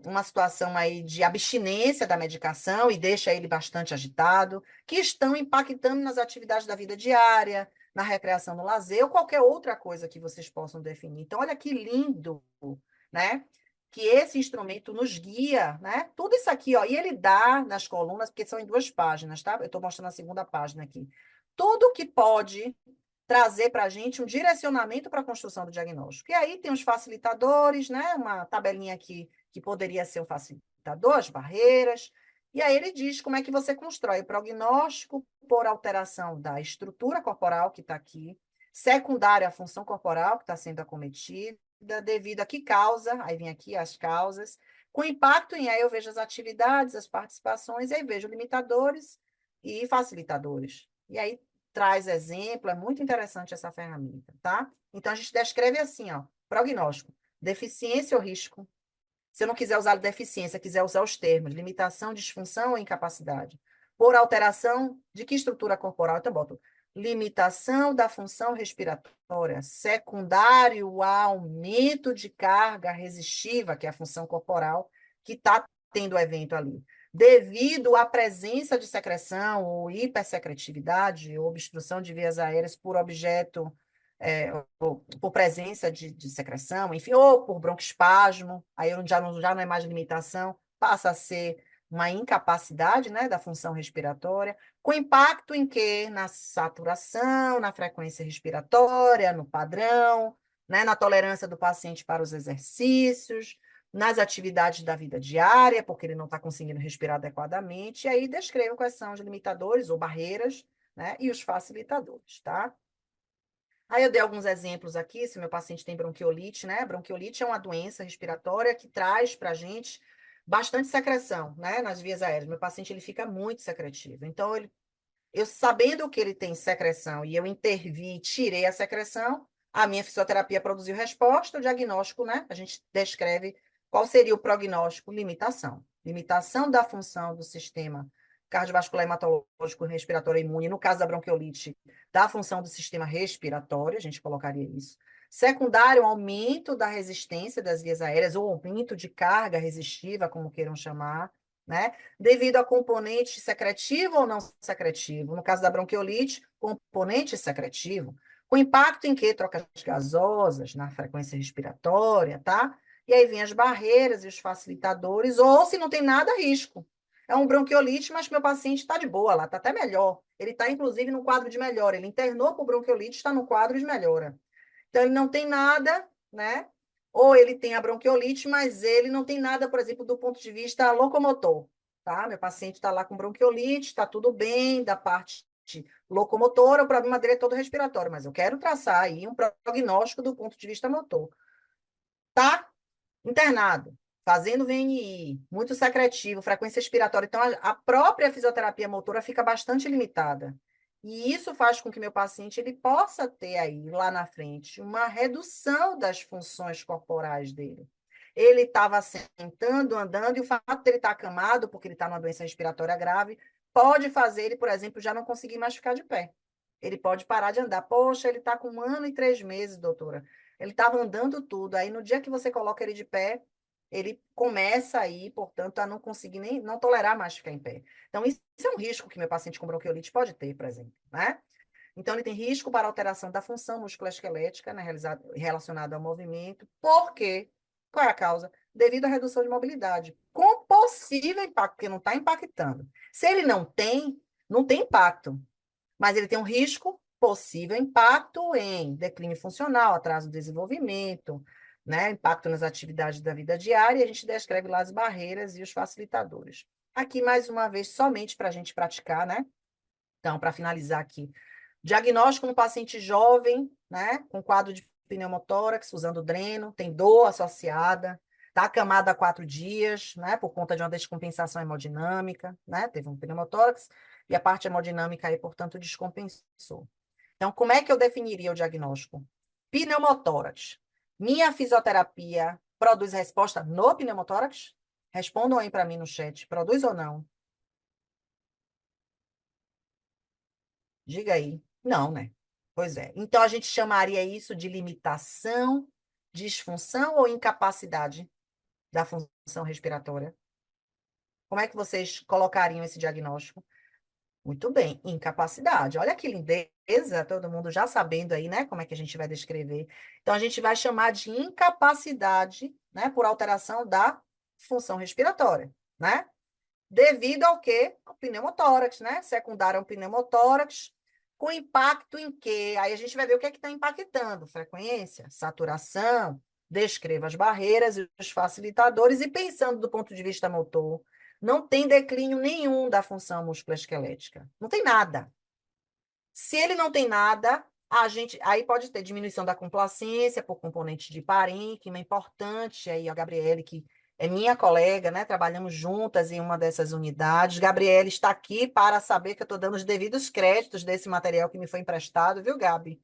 uma situação aí de abstinência da medicação e deixa ele bastante agitado, que estão impactando nas atividades da vida diária, na recreação, no lazer, ou qualquer outra coisa que vocês possam definir. Então, olha que lindo, né? Que esse instrumento nos guia, né? Tudo isso aqui, ó, e ele dá nas colunas, porque são em 2 páginas, tá? Eu estou mostrando a segunda página aqui. Tudo que pode trazer para a gente um direcionamento para a construção do diagnóstico. E aí tem os facilitadores, né? Uma tabelinha aqui que poderia ser um facilitador, as barreiras. E aí ele diz como é que você constrói o prognóstico por alteração da estrutura corporal que está aqui, secundária à função corporal que está sendo acometida, devido a que causa, aí vem aqui as causas, com impacto em aí eu vejo as atividades, as participações, e aí vejo limitadores e facilitadores. E aí traz exemplo, é muito interessante essa ferramenta, tá? Então, a gente descreve assim, ó, prognóstico, deficiência ou risco. Se eu não quiser usar deficiência, quiser usar os termos, limitação, disfunção ou incapacidade. Por alteração de que estrutura corporal? Então, boto limitação da função respiratória, secundário ao aumento de carga resistiva, que é a função corporal, que está tendo o evento ali devido à presença de secreção ou hipersecretividade ou obstrução de vias aéreas por objeto, ou por presença de secreção, enfim, ou por broncoespasmo, aí já não é mais limitação, passa a ser uma incapacidade, né, da função respiratória, com impacto em quê? Na saturação, na frequência respiratória, no padrão, né, na tolerância do paciente para os exercícios, nas atividades da vida diária, porque ele não está conseguindo respirar adequadamente, e aí descrevo quais são os limitadores ou barreiras, né, e os facilitadores, tá? Aí eu dei alguns exemplos aqui, se meu paciente tem bronquiolite, né? Bronquiolite é uma doença respiratória que traz para a gente bastante secreção, né, nas vias aéreas. Meu paciente, ele fica muito secretivo. Então, eu sabendo que ele tem secreção e eu intervi, tirei a secreção, a minha fisioterapia produziu resposta, o diagnóstico, né? A gente descreve qual seria o prognóstico, limitação. Limitação da função do sistema cardiovascular hematológico respiratório imune, no caso da bronquiolite, da função do sistema respiratório, a gente colocaria isso. Secundário, aumento da resistência das vias aéreas, ou aumento de carga resistiva, como queiram chamar, né? Devido a componente secretivo ou não secretivo. No caso da bronquiolite, componente secretivo, com impacto em quê? Trocas gasosas, na frequência respiratória, tá? E aí vem as barreiras e os facilitadores, ou se não tem nada, risco. É um bronquiolite, mas que meu paciente está de boa lá, está até melhor. Ele está, inclusive, no quadro de melhora. Ele internou por bronquiolite, está no quadro de melhora. Então, ele não tem nada, né? Ou ele tem a bronquiolite, mas ele não tem nada, por exemplo, do ponto de vista locomotor, tá? Meu paciente está lá com bronquiolite, está tudo bem, da parte locomotora, o problema dele é todo respiratório, mas eu quero traçar aí um prognóstico do ponto de vista motor. Tá internado, fazendo VNI, muito secretivo, frequência respiratória. Então, a própria fisioterapia motora fica bastante limitada. E isso faz com que meu paciente ele possa ter aí, lá na frente, uma redução das funções corporais dele. Ele estava sentando, andando, e o fato de ele estar acamado, porque ele está numa doença respiratória grave, pode fazer ele, por exemplo, já não conseguir mais ficar de pé. Ele pode parar de andar. Poxa, ele está com 1 ano e 3 meses, doutora. Ele estava andando tudo. Aí, no dia que você coloca ele de pé, ele começa aí, portanto, a não conseguir nem, não tolerar mais ficar em pé. Então, isso é um risco que meu paciente com bronquiolite pode ter, por exemplo, né? Então, ele tem risco para alteração da função musculoesquelética, né, relacionada ao movimento. Por quê? Qual é a causa? Devido à redução de mobilidade, com possível impacto, porque não está impactando. Se ele não tem, não tem impacto, mas ele tem um risco, possível impacto em declínio funcional, atraso do desenvolvimento, né? Impacto nas atividades da vida diária, e a gente descreve lá as barreiras e os facilitadores. Aqui, mais uma vez, somente para a gente praticar, né? Então, para finalizar aqui, diagnóstico no paciente jovem, né? Com quadro de pneumotórax, usando dreno, tem dor associada, está acamado há 4 dias, né? Por conta de uma descompensação hemodinâmica, né? Teve um pneumotórax e a parte hemodinâmica aí, portanto, descompensou. Então, como é que eu definiria o diagnóstico? Pneumotórax. Minha fisioterapia produz resposta no pneumotórax? Respondam aí para mim no chat. Produz ou não? Diga aí. Não, né? Pois é. Então, a gente chamaria isso de limitação, disfunção ou incapacidade da função respiratória? Como é que vocês colocariam esse diagnóstico? Muito bem, incapacidade. Olha que lindeza, todo mundo já sabendo aí, né, como é que a gente vai descrever. Então, a gente vai chamar de incapacidade, né, por alteração da função respiratória, né? Devido ao quê? Ao pneumotórax, né? Secundário ao pneumotórax, com impacto em quê? Aí a gente vai ver o que é que está impactando. Frequência, saturação, descreva as barreiras e os facilitadores, e pensando do ponto de vista motor, não tem declínio nenhum da função musculoesquelética. Não tem nada. Se ele não tem nada, a gente aí pode ter diminuição da complacência por componente de parênquima, importante. Aí a Gabriele, que é minha colega, né? Trabalhamos juntas em uma dessas unidades. Gabriele está aqui para saber que eu estou dando os devidos créditos desse material que me foi emprestado, viu, Gabi?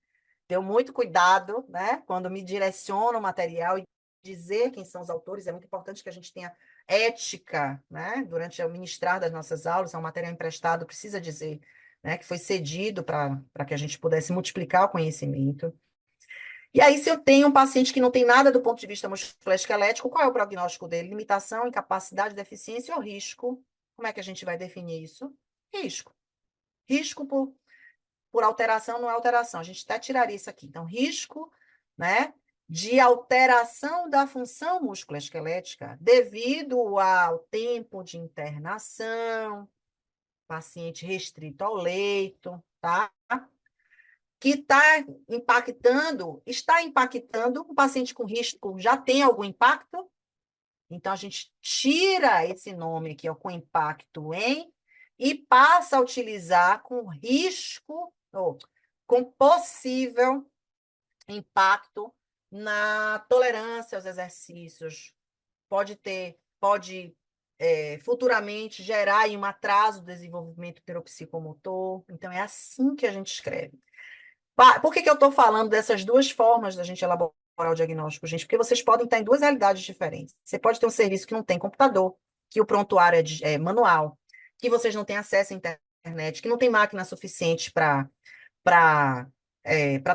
Tenho muito cuidado, né? Quando me direciona o material e dizer quem são os autores, é muito importante que a gente tenha ética, né? Durante o ministrar das nossas aulas, é um material emprestado, precisa dizer, né? Que foi cedido para que a gente pudesse multiplicar o conhecimento. E aí, se eu tenho um paciente que não tem nada do ponto de vista musculoesquelético, qual é o prognóstico dele? Limitação, incapacidade, deficiência ou risco? Como é que a gente vai definir isso? Risco. Risco por alteração não é alteração. A gente até tiraria isso aqui. Então, risco, né, de alteração da função musculoesquelética devido ao tempo de internação, paciente restrito ao leito, tá? Que está impactando, o paciente com risco já tem algum impacto, então a gente tira esse nome aqui, ó, com impacto em, e passa a utilizar com risco, ou com possível impacto na tolerância aos exercícios. Pode futuramente gerar aí um atraso do desenvolvimento neuropsicomotor. Então, é assim que a gente escreve. Por que que eu estou falando dessas duas formas da gente elaborar o diagnóstico, gente? Porque vocês podem estar em duas realidades diferentes. Você pode ter um serviço que não tem computador, que o prontuário é manual, que vocês não têm acesso à internet, que não tem máquina suficiente para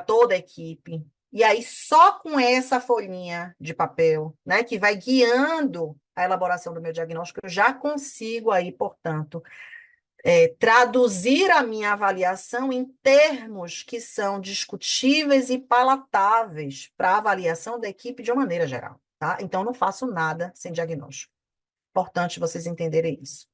toda a equipe. E aí, só com essa folhinha de papel, né, que vai guiando a elaboração do meu diagnóstico, eu já consigo aí, portanto, traduzir a minha avaliação em termos que são discutíveis e palatáveis para a avaliação da equipe de uma maneira geral. tá? Então, não faço nada sem diagnóstico. Importante vocês entenderem isso,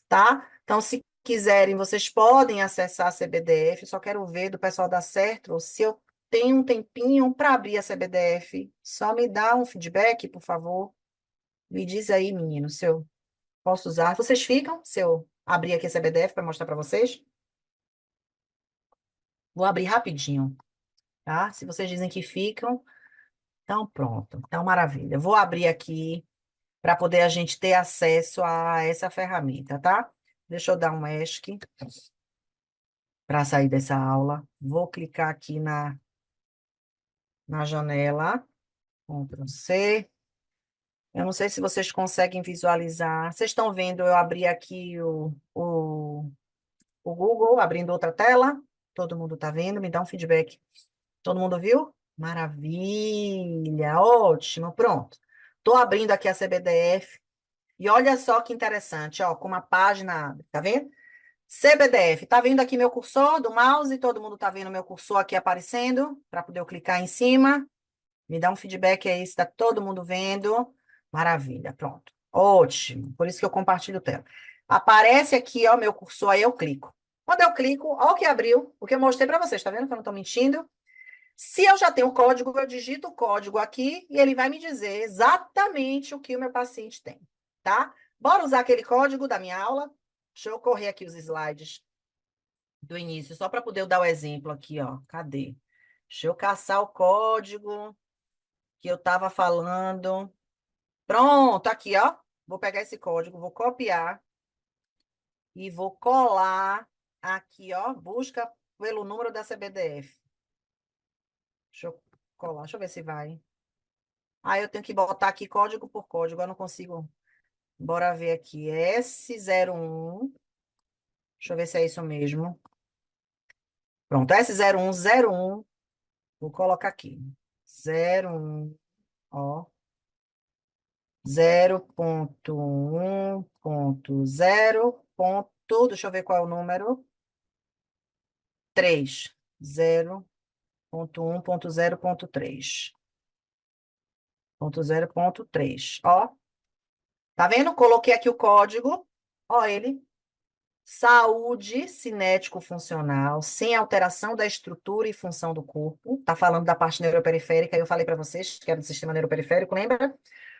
tá? Então, se quiserem, vocês podem acessar a CBDF. Só quero ver do pessoal da Certro se eu tenho um tempinho para abrir a CBDF. Só me dá um feedback, por favor. Me diz aí, menino, se eu posso usar. Vocês ficam se eu abrir aqui a CBDF para mostrar para vocês? Vou abrir rapidinho, tá? Se vocês dizem que ficam, então pronto. Então, maravilha. Vou abrir aqui para poder a gente ter acesso a essa ferramenta, tá? Deixa eu dar um ESC para sair dessa aula. Vou clicar aqui na janela, Ctrl C. Eu não sei se vocês conseguem visualizar. Vocês estão vendo eu abrir aqui o Google, abrindo outra tela? Todo mundo está vendo? Me dá um feedback. Todo mundo viu? Maravilha, ótimo, pronto. Estou abrindo aqui a CBDF. E olha só que interessante, ó, como a página abre, tá vendo? CBDF, tá vendo aqui meu cursor do mouse? Todo mundo tá vendo meu cursor aqui aparecendo, para poder eu clicar em cima. Me dá um feedback aí, se tá todo mundo vendo. Maravilha, pronto. Ótimo, por isso que eu compartilho tela. Aparece aqui, ó, meu cursor, aí eu clico. Quando eu clico, ó o que abriu, o que eu mostrei para vocês, tá vendo que eu não tô mentindo? Se eu já tenho o código, eu digito o código aqui e ele vai me dizer exatamente o que o meu paciente tem, tá? Bora usar aquele código da minha aula? Deixa eu correr aqui os slides do início, só para poder eu dar o exemplo aqui, ó. Cadê? Deixa eu caçar o código que eu estava falando. Pronto, aqui, ó. Vou pegar esse código, vou copiar e vou colar aqui, ó. Busca pelo número da CBDF. Deixa eu colar, deixa eu ver se vai. Ah, eu tenho que botar aqui código por código, eu não consigo. Bora ver aqui. S01. Deixa eu ver se é isso mesmo. Pronto, S0101. Vou colocar aqui. 01, ó. 0.1.0. Deixa eu ver qual é o número. 3. 0.1.0.3. 0.3. Ó. Tá vendo? Coloquei aqui o código. Ó ele. Saúde cinético-funcional, sem alteração da estrutura e função do corpo. Tá falando da parte neuroperiférica, eu falei para vocês que era do sistema neuroperiférico, lembra?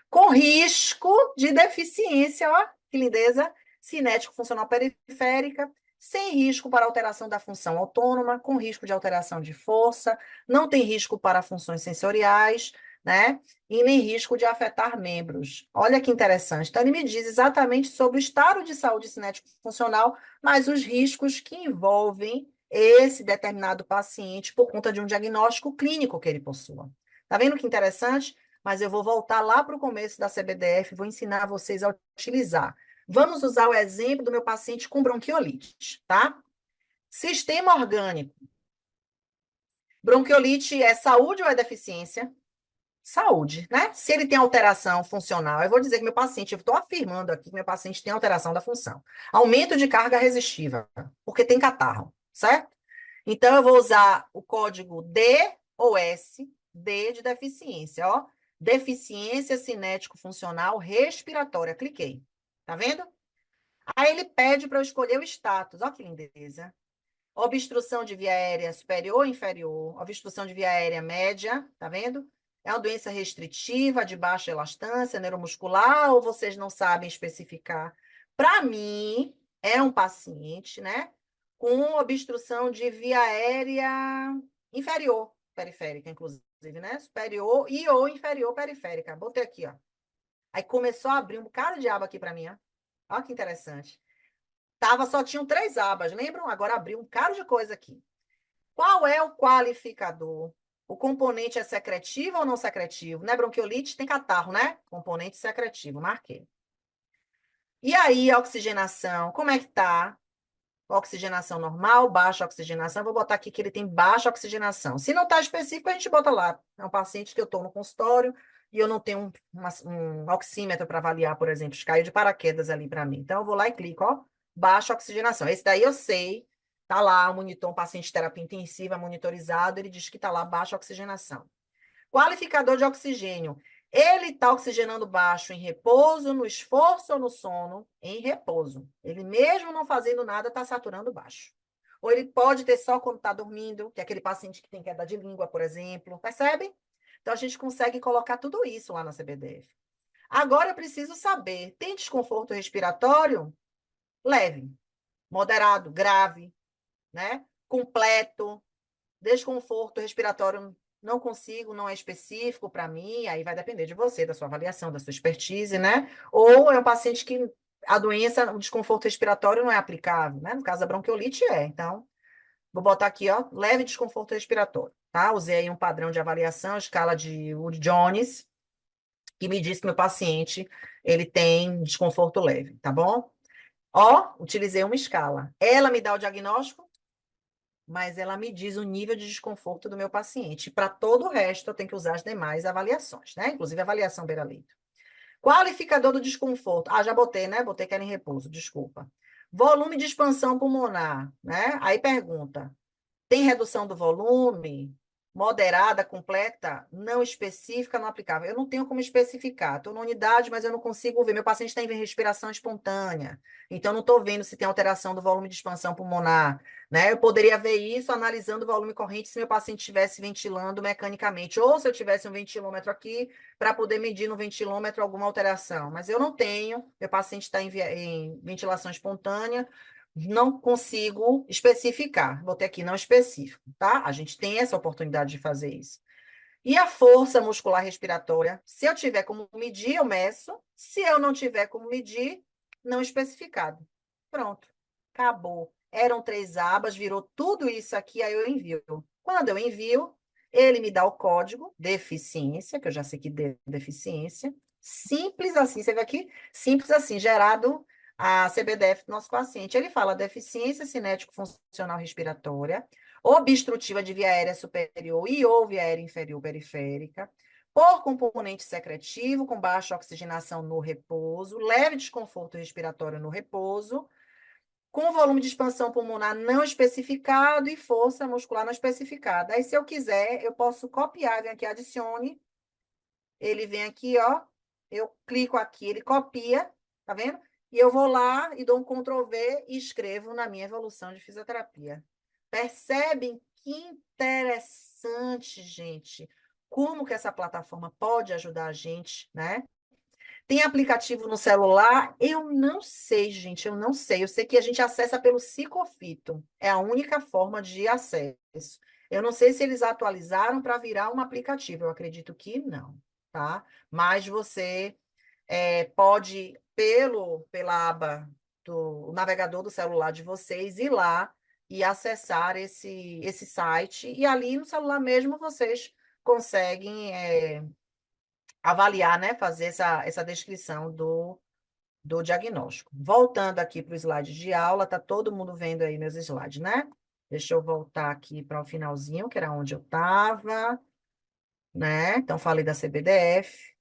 Com risco de deficiência, ó, que lindeza, cinético-funcional periférica, sem risco para alteração da função autônoma, com risco de alteração de força, não tem risco para funções sensoriais, né? E nem risco de afetar membros. Olha que interessante. Então, ele me diz exatamente sobre o estado de saúde cinético-funcional, mas os riscos que envolvem esse determinado paciente por conta de um diagnóstico clínico que ele possua. Tá vendo que interessante? Mas eu vou voltar lá para o começo da CBDF, vou ensinar vocês a utilizar. Vamos usar o exemplo do meu paciente com bronquiolite, tá? Sistema orgânico. Bronquiolite é saúde ou é deficiência? Saúde, né? Se ele tem alteração funcional, eu vou dizer que meu paciente, eu estou afirmando aqui que meu paciente tem alteração da função. Aumento de carga resistiva, porque tem catarro, certo? Então, eu vou usar o código D ou S, D de deficiência, ó. Deficiência cinético-funcional respiratória. Cliquei. Tá vendo? Aí ele pede para eu escolher o status. Ó que lindeza. Obstrução de via aérea superior ou inferior. Obstrução de via aérea média. Tá vendo? É uma doença restritiva, de baixa elastância, neuromuscular, ou vocês não sabem especificar? Para mim, é um paciente, né? Com obstrução de via aérea inferior periférica, inclusive, né? Superior e ou inferior periférica. Botei aqui, ó. Aí começou a abrir um bocado de aba aqui para mim, ó. Olha que interessante. Só tinham 3 abas, lembram? Agora abriu um bocado de coisa aqui. Qual é o qualificador? O componente é secretivo ou não secretivo? Né? Bronquiolite tem catarro, né? Componente secretivo, marquei. E aí, a oxigenação, como é que tá? Oxigenação normal, baixa oxigenação. Vou botar aqui que ele tem baixa oxigenação. Se não está específico, a gente bota lá. É um paciente que eu estou no consultório e eu não tenho um oxímetro para avaliar, por exemplo. Caiu de paraquedas ali para mim. Então, eu vou lá e clico, ó, baixa oxigenação. Esse daí eu sei, tá lá, o monitor, um paciente de terapia intensiva monitorizado, ele diz que tá lá baixa oxigenação. Qualificador de oxigênio. Ele está oxigenando baixo em repouso, no esforço ou no sono? Em repouso. Ele mesmo não fazendo nada, está saturando baixo. Ou ele pode ter só quando está dormindo, que é aquele paciente que tem queda de língua, por exemplo. Percebem? Então, a gente consegue colocar tudo isso lá na CBDF. Agora, eu preciso saber, tem desconforto respiratório? Leve, moderado, grave, né? Completo, desconforto respiratório não consigo, não é específico para mim, aí vai depender de você, da sua avaliação, da sua expertise, né? Ou é um paciente que a doença, o desconforto respiratório não é aplicável, né? No caso da bronquiolite é. Então, vou botar aqui, ó, leve desconforto respiratório, tá? Usei aí um padrão de avaliação, escala de Wood Jones, que me diz que meu paciente, ele tem desconforto leve, tá bom? Ó, utilizei uma escala. Ela me dá o diagnóstico, mas ela me diz o nível de desconforto do meu paciente. Para todo o resto, eu tenho que usar as demais avaliações, né? Inclusive a avaliação beira-leito. Qualificador do desconforto. Ah, já botei, né? Botei que era em repouso, desculpa. Volume de expansão pulmonar, né? Aí pergunta: tem redução do volume? Moderada, completa, não específica, não aplicável. Eu não tenho como especificar. Estou na unidade, mas eu não consigo ver. Meu paciente está em respiração espontânea. Então, não estou vendo se tem alteração do volume de expansão pulmonar. Né? Eu poderia ver isso analisando o volume corrente se meu paciente estivesse ventilando mecanicamente. Ou se eu tivesse um ventilômetro aqui, para poder medir no ventilômetro alguma alteração. Mas eu não tenho. Meu paciente está em ventilação espontânea, não consigo especificar. Botei aqui não específico, tá? A gente tem essa oportunidade de fazer isso. E a força muscular respiratória, se eu tiver como medir, eu meço. Se eu não tiver como medir, não especificado. Pronto, acabou. Eram 3 abas, virou tudo isso aqui, aí eu envio. Quando eu envio, ele me dá o código deficiência, que eu já sei que deu deficiência. Simples assim, você vê aqui? Simples assim, gerado a CBDF do nosso paciente. Ele fala deficiência cinético-funcional respiratória, obstrutiva de via aérea superior e ou via aérea inferior periférica, por componente secretivo, com baixa oxigenação no repouso, leve desconforto respiratório no repouso, com volume de expansão pulmonar não especificado e força muscular não especificada. Aí, se eu quiser, eu posso copiar, vem aqui, adicione, ele vem aqui, ó, eu clico aqui, ele copia, tá vendo? E eu vou lá e dou um Ctrl V e escrevo na minha evolução de fisioterapia. Percebem que interessante, gente, como que essa plataforma pode ajudar a gente, né? Tem aplicativo no celular? Eu não sei, gente, eu não sei. Eu sei que a gente acessa pelo Psicofito. É a única forma de acesso. Eu não sei se eles atualizaram para virar um aplicativo. Eu acredito que não, tá? Mas você pode, pela aba do navegador do celular de vocês, ir lá e acessar esse site. E ali no celular mesmo vocês conseguem avaliar, né? Fazer essa descrição do diagnóstico. Voltando aqui para o slide de aula, tá todo mundo vendo aí meus slides, né? Deixa eu voltar aqui para o finalzinho, que era onde eu estava, né? Então, falei da CBDF.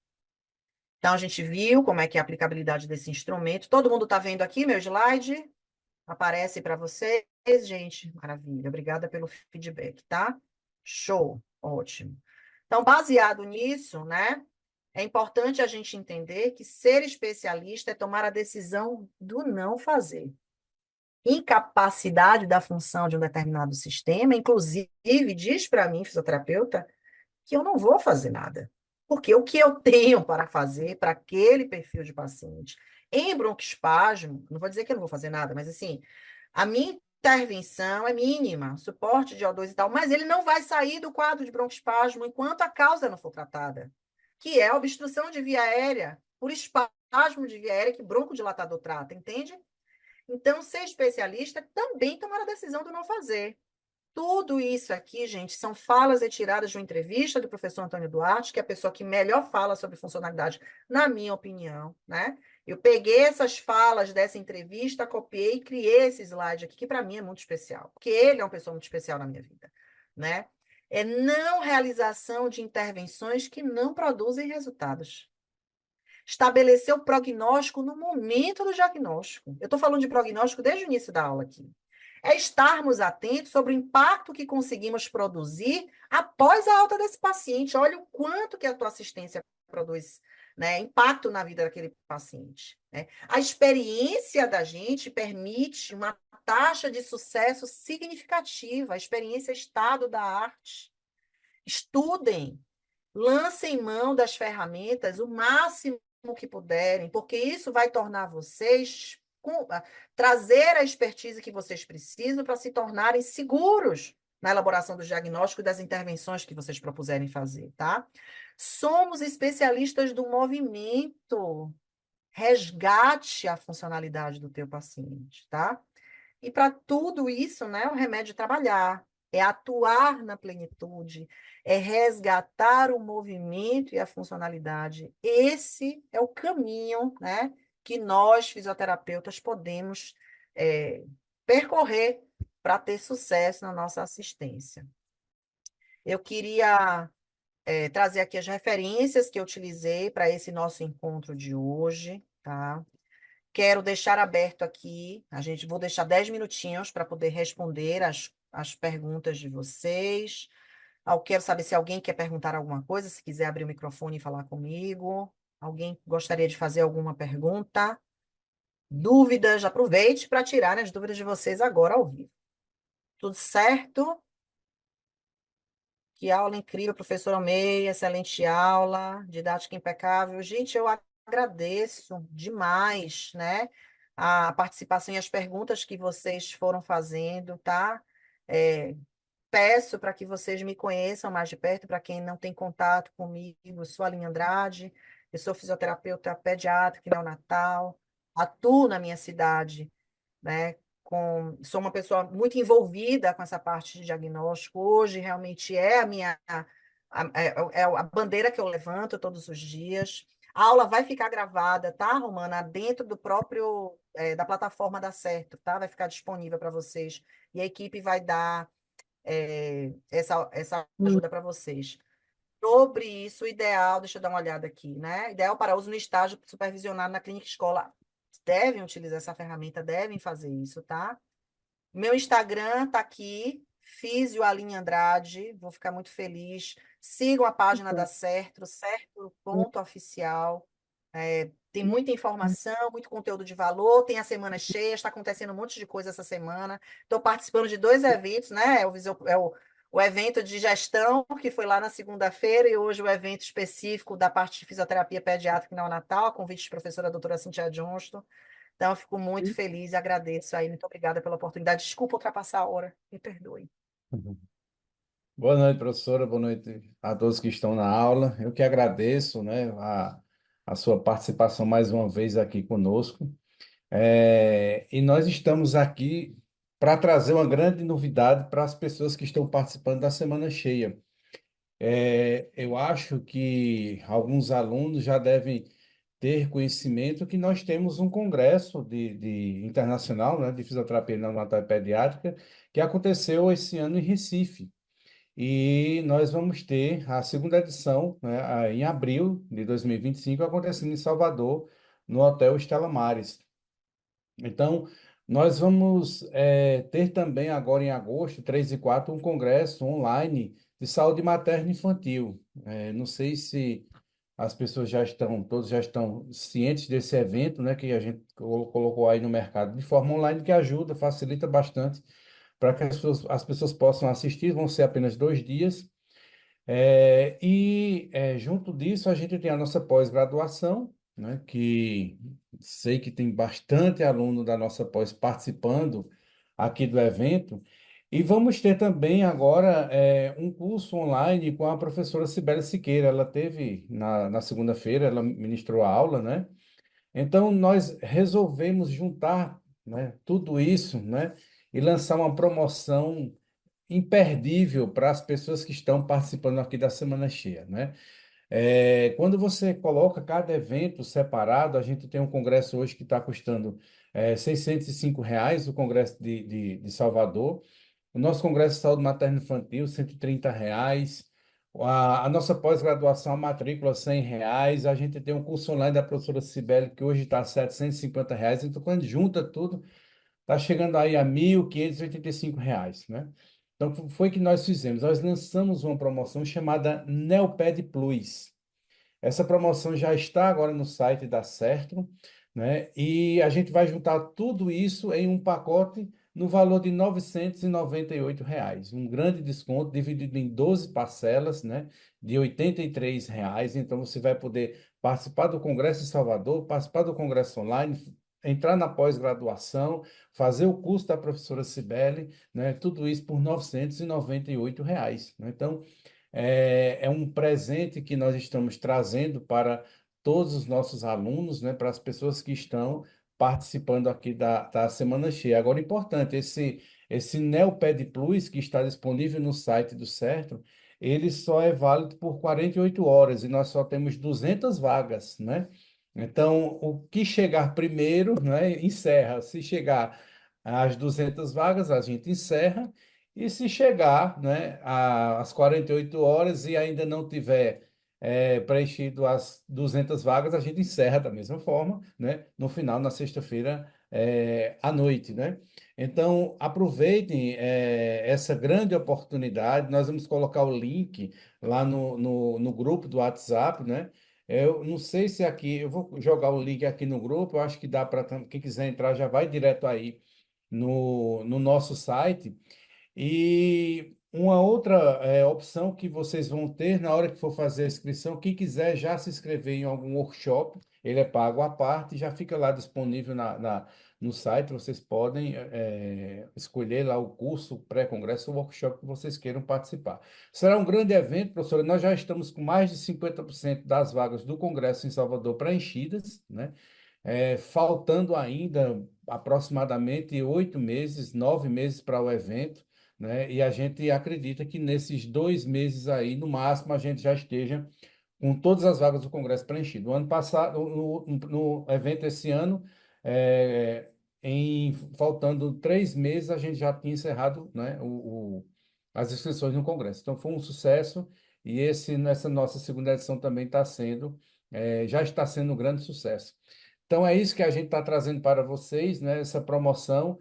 Então, a gente viu como é que é a aplicabilidade desse instrumento. Todo mundo está vendo aqui meu slide? Aparece para vocês, gente? Maravilha. Obrigada pelo feedback, tá? Show. Ótimo. Então, baseado nisso, né? É importante a gente entender que ser especialista é tomar a decisão do não fazer. Incapacidade da função de um determinado sistema, inclusive, diz para mim, fisioterapeuta, que eu não vou fazer nada. Porque o que eu tenho para fazer para aquele perfil de paciente em broncoespasmo, não vou dizer que eu não vou fazer nada, mas assim, a minha intervenção é mínima, suporte de O2 e tal, mas ele não vai sair do quadro de broncoespasmo enquanto a causa não for tratada, que é a obstrução de via aérea por espasmo de via aérea que broncodilatador trata, entende? Então, ser especialista é também tomar a decisão do não fazer. Tudo isso aqui, gente, são falas retiradas de uma entrevista do professor Antônio Duarte, que é a pessoa que melhor fala sobre funcionalidade, na minha opinião, né? Eu peguei essas falas dessa entrevista, copiei e criei esse slide aqui, que para mim é muito especial, porque ele é uma pessoa muito especial na minha vida, né? É não realização de intervenções que não produzem resultados. Estabelecer o prognóstico no momento do diagnóstico. Eu estou falando de prognóstico desde o início da aula aqui. É estarmos atentos sobre o impacto que conseguimos produzir após a alta desse paciente. Olha o quanto que a tua assistência produz, né, impacto na vida daquele paciente, né? A experiência da gente permite uma taxa de sucesso significativa, a experiência é estado da arte. Estudem, lancem mão das ferramentas o máximo que puderem, porque isso vai tornar vocês trazer a expertise que vocês precisam para se tornarem seguros na elaboração do diagnóstico e das intervenções que vocês propuserem fazer, tá? Somos especialistas do movimento. Resgate a funcionalidade do teu paciente, tá? E para tudo isso, né, o remédio é trabalhar, é atuar na plenitude, é resgatar o movimento e a funcionalidade. Esse é o caminho, né, que nós, fisioterapeutas, podemos percorrer para ter sucesso na nossa assistência. Eu queria trazer aqui as referências que eu utilizei para esse nosso encontro de hoje, tá? Quero deixar aberto aqui, vou deixar 10 minutinhos para poder responder as perguntas de vocês. Eu quero saber se alguém quer perguntar alguma coisa, se quiser abrir o microfone e falar comigo. Alguém gostaria de fazer alguma pergunta? Dúvidas? Aproveite para tirar as dúvidas de vocês agora ao vivo. Tudo certo? Que aula incrível, professor Almeida, excelente aula, didática impecável. Gente, eu agradeço demais, né, a participação e as perguntas que vocês foram fazendo, tá? É, peço para que vocês me conheçam mais de perto, para quem não tem contato comigo, eu sou a Aline Andrade, eu sou fisioterapeuta pediátrica e neonatal, atuo na minha cidade, né? Sou uma pessoa muito envolvida com essa parte de diagnóstico. Hoje, realmente, é a bandeira que eu levanto todos os dias. A aula vai ficar gravada, tá, Romana? Dentro do próprio, da plataforma da Certo, tá? Vai ficar disponível para vocês. E a equipe vai dar essa ajuda para vocês. Sobre isso, o ideal, deixa eu dar uma olhada aqui, né? Ideal para uso no estágio supervisionado na clínica escola. Devem utilizar essa ferramenta, devem fazer isso, tá? Meu Instagram tá aqui, Físio Aline Andrade, vou ficar muito feliz. Sigam a página da Certo, certo.oficial. Tem muita informação, muito conteúdo de valor, tem a semana cheia, está acontecendo um monte de coisa essa semana. Estou participando de dois eventos, né? O evento de gestão, que foi lá na segunda-feira, e hoje o evento específico da parte de fisioterapia pediátrica e neonatal, a convite da professora doutora Cintia Johnston. Então, eu fico muito feliz e agradeço aí. Muito obrigada pela oportunidade. Desculpa ultrapassar a hora, me perdoe. Uhum. Boa noite, professora. Boa noite a todos que estão na aula. Eu que agradeço, né, a sua participação mais uma vez aqui conosco. E nós estamos aqui para trazer uma grande novidade para as pessoas que estão participando da Semana Cheia. Eu acho que alguns alunos já devem ter conhecimento que nós temos um congresso internacional, né, de fisioterapia neonatal e pediátrica que aconteceu esse ano em Recife. E nós vamos ter a segunda edição, né, em abril de 2025, acontecendo em Salvador, no Hotel Estela Maris. Então, nós vamos ter também agora em agosto, 3 e 4, um congresso online de saúde materna e infantil. Não sei se as pessoas todos já estão cientes desse evento, né, que a gente colocou aí no mercado de forma online, que ajuda, facilita bastante para que as pessoas possam assistir. Vão ser apenas 2 dias. Junto disso, a gente tem a nossa pós-graduação, né, que sei que tem bastante aluno da nossa pós participando aqui do evento. E vamos ter também agora um curso online com a professora Cibele Siqueira. Ela teve na segunda-feira, ela ministrou a aula, né? Então, nós resolvemos juntar, né, tudo isso, né, e lançar uma promoção imperdível para as pessoas que estão participando aqui da Semana Cheia, né? Quando você coloca cada evento separado, a gente tem um congresso hoje que está custando R$ 605, o Congresso de Salvador. O nosso Congresso de Saúde Materno Infantil, R$ 130. A nossa pós-graduação, a matrícula, R$ 100. A gente tem um curso online da professora Cibele, que hoje está R$ 750. Então, quando junta tudo, está chegando aí a R$ 1.585, né? Então, foi que nós fizemos. Nós lançamos uma promoção chamada Neoped Plus. Essa promoção já está agora no site da Certo, né? E a gente vai juntar tudo isso em um pacote no valor de R$ 998. Um grande desconto dividido em 12 parcelas, né? De R$ 83 reais. Então você vai poder participar do Congresso em Salvador, participar do Congresso online, entrar na pós-graduação, fazer o curso da professora Cibele, né? Tudo isso por R$ 998, né? Então, é um presente que nós estamos trazendo para todos os nossos alunos, né? Para as pessoas que estão participando aqui da Semana Cheia. Agora, importante, esse Neoped Plus, que está disponível no site do Certo, ele só é válido por 48 horas e nós só temos 200 vagas, né? Então, o que chegar primeiro, né, encerra. Se chegar às 200 vagas, a gente encerra. E se chegar, né, às 48 horas e ainda não tiver preenchido as 200 vagas, a gente encerra da mesma forma, né, no final, na sexta-feira, à noite, né? Então, aproveitem essa grande oportunidade. Nós vamos colocar o link lá no grupo do WhatsApp, né? Eu não sei se aqui, eu vou jogar o link aqui no grupo, eu acho que dá para quem quiser entrar já vai direto aí no nosso site. E uma outra opção que vocês vão ter na hora que for fazer a inscrição, quem quiser já se inscrever em algum workshop, ele é pago à parte, já fica lá disponível no site. Vocês podem escolher lá o curso, o pré-congresso, o workshop que vocês queiram participar. Será um grande evento, professora. Nós já estamos com mais de 50% das vagas do congresso em Salvador preenchidas, né? Faltando ainda aproximadamente 8 meses, 9 meses para o evento, né? E a gente acredita que nesses 2 meses aí, no máximo, a gente já esteja com todas as vagas do Congresso preenchidas. O ano passado, no evento esse ano, é, faltando 3 meses, a gente já tinha encerrado, né, as inscrições no Congresso. Então, foi um sucesso e nessa nossa segunda edição também já está sendo um grande sucesso. Então, é isso que a gente está trazendo para vocês, né, essa promoção,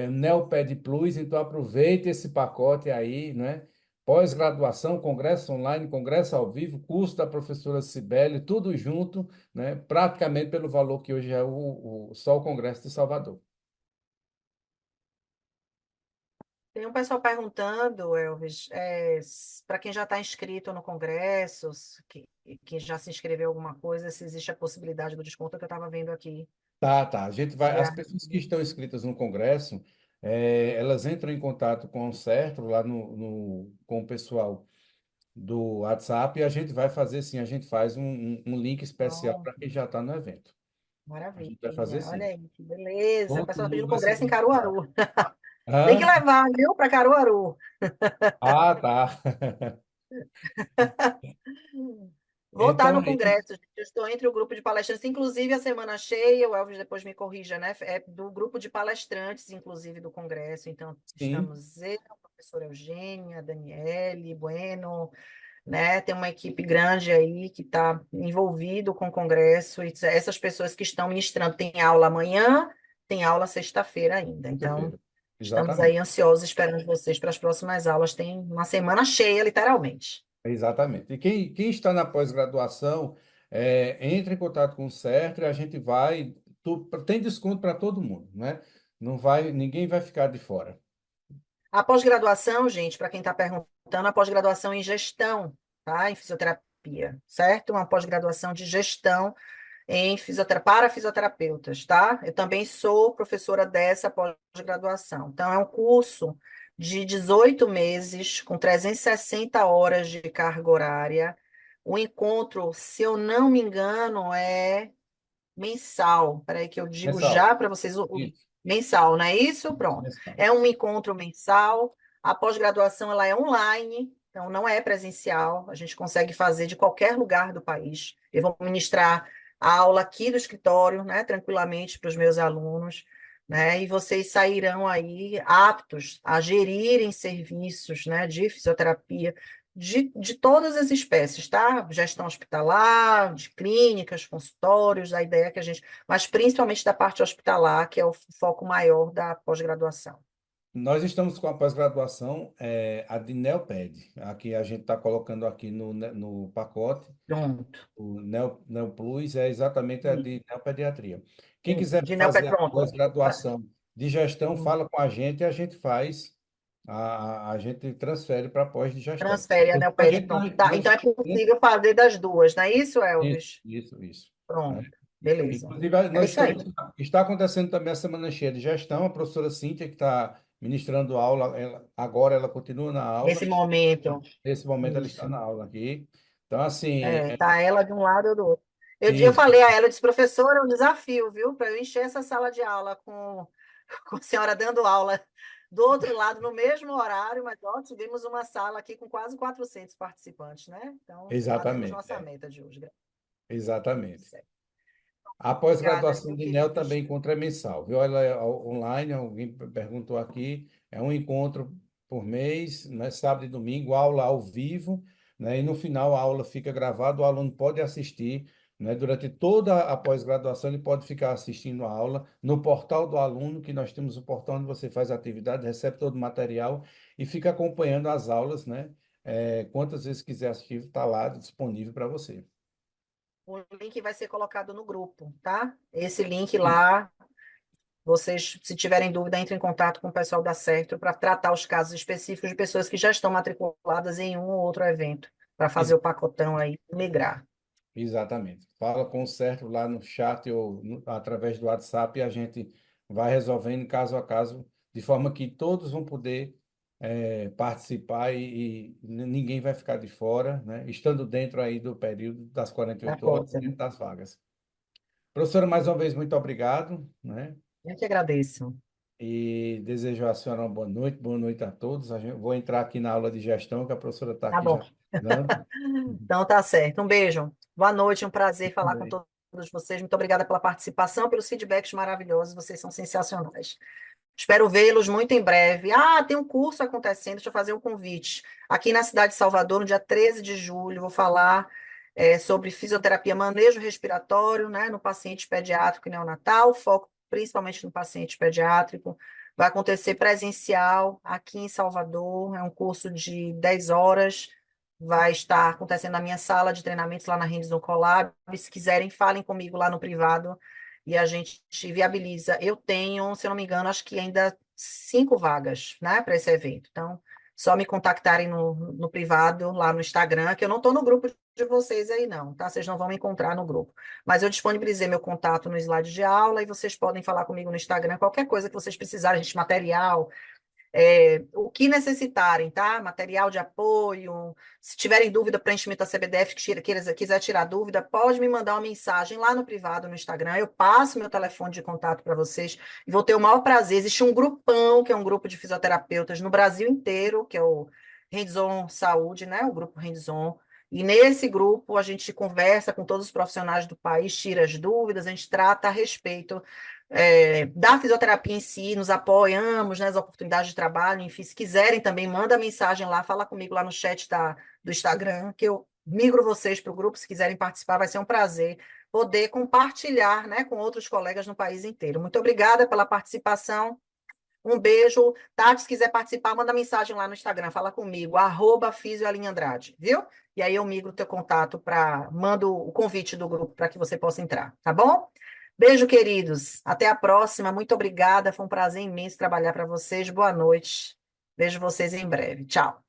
Neoped Plus. Então, aproveite esse pacote aí, né? Pós-graduação, congresso online, congresso ao vivo, curso da professora Cibele, tudo junto, né? Praticamente pelo valor que hoje é só o Congresso de Salvador. Tem um pessoal perguntando, Elvis, para quem já está inscrito no Congresso, que já se inscreveu alguma coisa, se existe a possibilidade do desconto que eu estava vendo aqui. Tá, tá. A gente vai, E as a- pessoas que estão inscritas no Congresso, elas entram em contato com o CERTRO, lá com o pessoal do WhatsApp, e a gente vai fazer sim, a gente faz um link especial Oh, para quem já está no evento. A gente vai fazer maravilha, olha sim. aí, que beleza. O Todo pessoal está mundo pedindo vai ser Congresso em contemplado. Caruaru. Tem que Hã? levar, viu, para Caruaru. Ah, tá. Vou estar Então no é isso. Congresso, gente. Eu estou entre o grupo de palestrantes, inclusive a semana cheia, o Elvis depois me corrija, né? É do grupo de palestrantes, inclusive, do Congresso. Então, Sim, estamos eu, a professora Eugênia, a Daniele, Bueno, né? Tem uma equipe grande aí que está envolvido com o Congresso, e essas pessoas que estão ministrando. Tem aula amanhã, tem aula sexta-feira ainda. Então, quinta-feira. estamos aí Exatamente. ansiosos esperando vocês para as próximas aulas. Tem uma semana cheia, literalmente. Exatamente. E quem está na pós-graduação, entre em contato com o CERTRO e a gente vai. Tem desconto para todo mundo, né? Não vai, ninguém vai ficar de fora. A pós-graduação, gente, para quem está perguntando, a pós-graduação em gestão, tá? Em fisioterapia, certo? Uma pós-graduação de gestão para fisioterapeutas, tá? Eu também sou professora dessa pós-graduação. Então, é um curso de 18 meses, com 360 horas de carga horária. O encontro, se eu não me engano, é mensal. Peraí, que eu digo Mensal. já para vocês Isso, mensal, não é isso? isso, Pronto. mensal. É um encontro mensal. A pós-graduação ela é online, então não é presencial. A gente consegue fazer de qualquer lugar do país. Eu vou ministrar a aula aqui do escritório, né, tranquilamente para os meus alunos. Né, e vocês sairão aí aptos a gerirem serviços, né, de fisioterapia de todas as espécies, tá? Gestão hospitalar, de clínicas, consultórios, a ideia é que a gente, mas principalmente da parte hospitalar, que é o foco maior da pós-graduação. Nós estamos com a pós-graduação, a de Neoped. Aqui a gente está colocando aqui no pacote. Pronto. O Neoplus é exatamente a de neopediatria. Quem quiser De fazer a pronto. pós-graduação de gestão, fala com a gente e a gente faz, a gente transfere para pós de gestão. Transfere a A Neoped, gente pronto. Tá, então é né? possível fazer das duas, não é isso, Isso, Elvis? isso, isso. Né? Pronto. Beleza. Inclusive, É nós isso aí. estamos, está acontecendo também a semana cheia de gestão, a professora Cíntia, que está ministrando aula, agora ela continua na aula, Nesse momento. nesse momento ela está Isso. na aula aqui. Então, assim, É, tá ela de um lado e do outro. Eu isso, falei a ela, eu disse, professora, é um desafio, viu? Para eu encher essa sala de aula com a senhora dando aula do outro lado no mesmo horário, mas ó, tivemos uma sala aqui com quase 400 participantes, né? Então, batemos exatamente, nossa meta de hoje. exatamente. Certo. A Obrigada, pós-graduação viu, de NEL queridos? também encontro é mensal, viu? Ela é online, alguém perguntou aqui, é um encontro por mês, né? Sábado e domingo, aula ao vivo, né? E no final a aula fica gravada, o aluno pode assistir, né? Durante toda a pós-graduação ele pode ficar assistindo a aula no portal do aluno, que nós temos o portal onde você faz a atividade, recebe todo o material e fica acompanhando as aulas, né? Quantas vezes quiser assistir, está lá disponível para você. O link vai ser colocado no grupo, tá? Esse link Isso. lá, vocês, se tiverem dúvida, entrem em contato com o pessoal da Certo para tratar os casos específicos de pessoas que já estão matriculadas em um ou outro evento, para fazer o pacotão aí e migrar. Exatamente. Fala com o Sérgio lá no chat ou através do WhatsApp e a gente vai resolvendo caso a caso, de forma que todos vão poder participar e ninguém vai ficar de fora, né? Estando dentro aí do período das Da 48 horas coisa. dentro das vagas. Professora, mais uma vez, muito obrigado, né? Eu que agradeço. E desejo à senhora uma boa noite a todos. Vou entrar aqui na aula de gestão, que a professora está Tá aqui bom. já dando. Então tá certo. Um beijo. Boa noite, um prazer falar com Também. todos vocês. Muito obrigada pela participação, pelos feedbacks maravilhosos. Vocês são sensacionais. Espero vê-los muito em breve. Ah, tem um curso acontecendo, deixa eu fazer um convite. Aqui na cidade de Salvador, no dia 13 de julho, vou falar sobre fisioterapia, manejo respiratório, né, no paciente pediátrico e neonatal, foco principalmente no paciente pediátrico. Vai acontecer presencial aqui em Salvador, é um curso de 10 horas, vai estar acontecendo na minha sala de treinamentos lá na Rendes Colab. Se quiserem, falem comigo lá no privado e a gente viabiliza. Eu tenho, se eu não me engano, acho que ainda 5 vagas, né, para esse evento. Então, só me contactarem no privado, lá no Instagram, que eu não estou no grupo de vocês aí, não, tá? Vocês não vão me encontrar no grupo. Mas eu disponibilizei meu contato no slide de aula e vocês podem falar comigo no Instagram, qualquer coisa que vocês precisarem, gente, material, o que necessitarem, tá? Material de apoio. Se tiverem dúvida, preenchimento da CBDF, quiser tirar dúvida, pode me mandar uma mensagem lá no privado, no Instagram. Eu passo meu telefone de contato para vocês e vou ter o maior prazer. Existe um grupão, que é um grupo de fisioterapeutas no Brasil inteiro, que é o Hands-On Saúde, né? O grupo Hands-On. E nesse grupo a gente conversa com todos os profissionais do país, tira as dúvidas, a gente trata a respeito da fisioterapia em si, nos apoiamos nas oportunidades de trabalho, enfim, se quiserem também, manda mensagem lá, fala comigo lá no chat do Instagram, que eu migro vocês para o grupo, se quiserem participar, vai ser um prazer poder compartilhar, né, com outros colegas no país inteiro. Muito obrigada pela participação, um beijo. Tati, se quiser participar, manda mensagem lá no Instagram, fala comigo, @fisioalinhaandrade, viu? E aí eu migro o teu contato mando o convite do grupo para que você possa entrar, tá bom? Beijo, queridos. Até a próxima. Muito obrigada. Foi um prazer imenso trabalhar para vocês. Boa noite. Vejo vocês em breve. Tchau.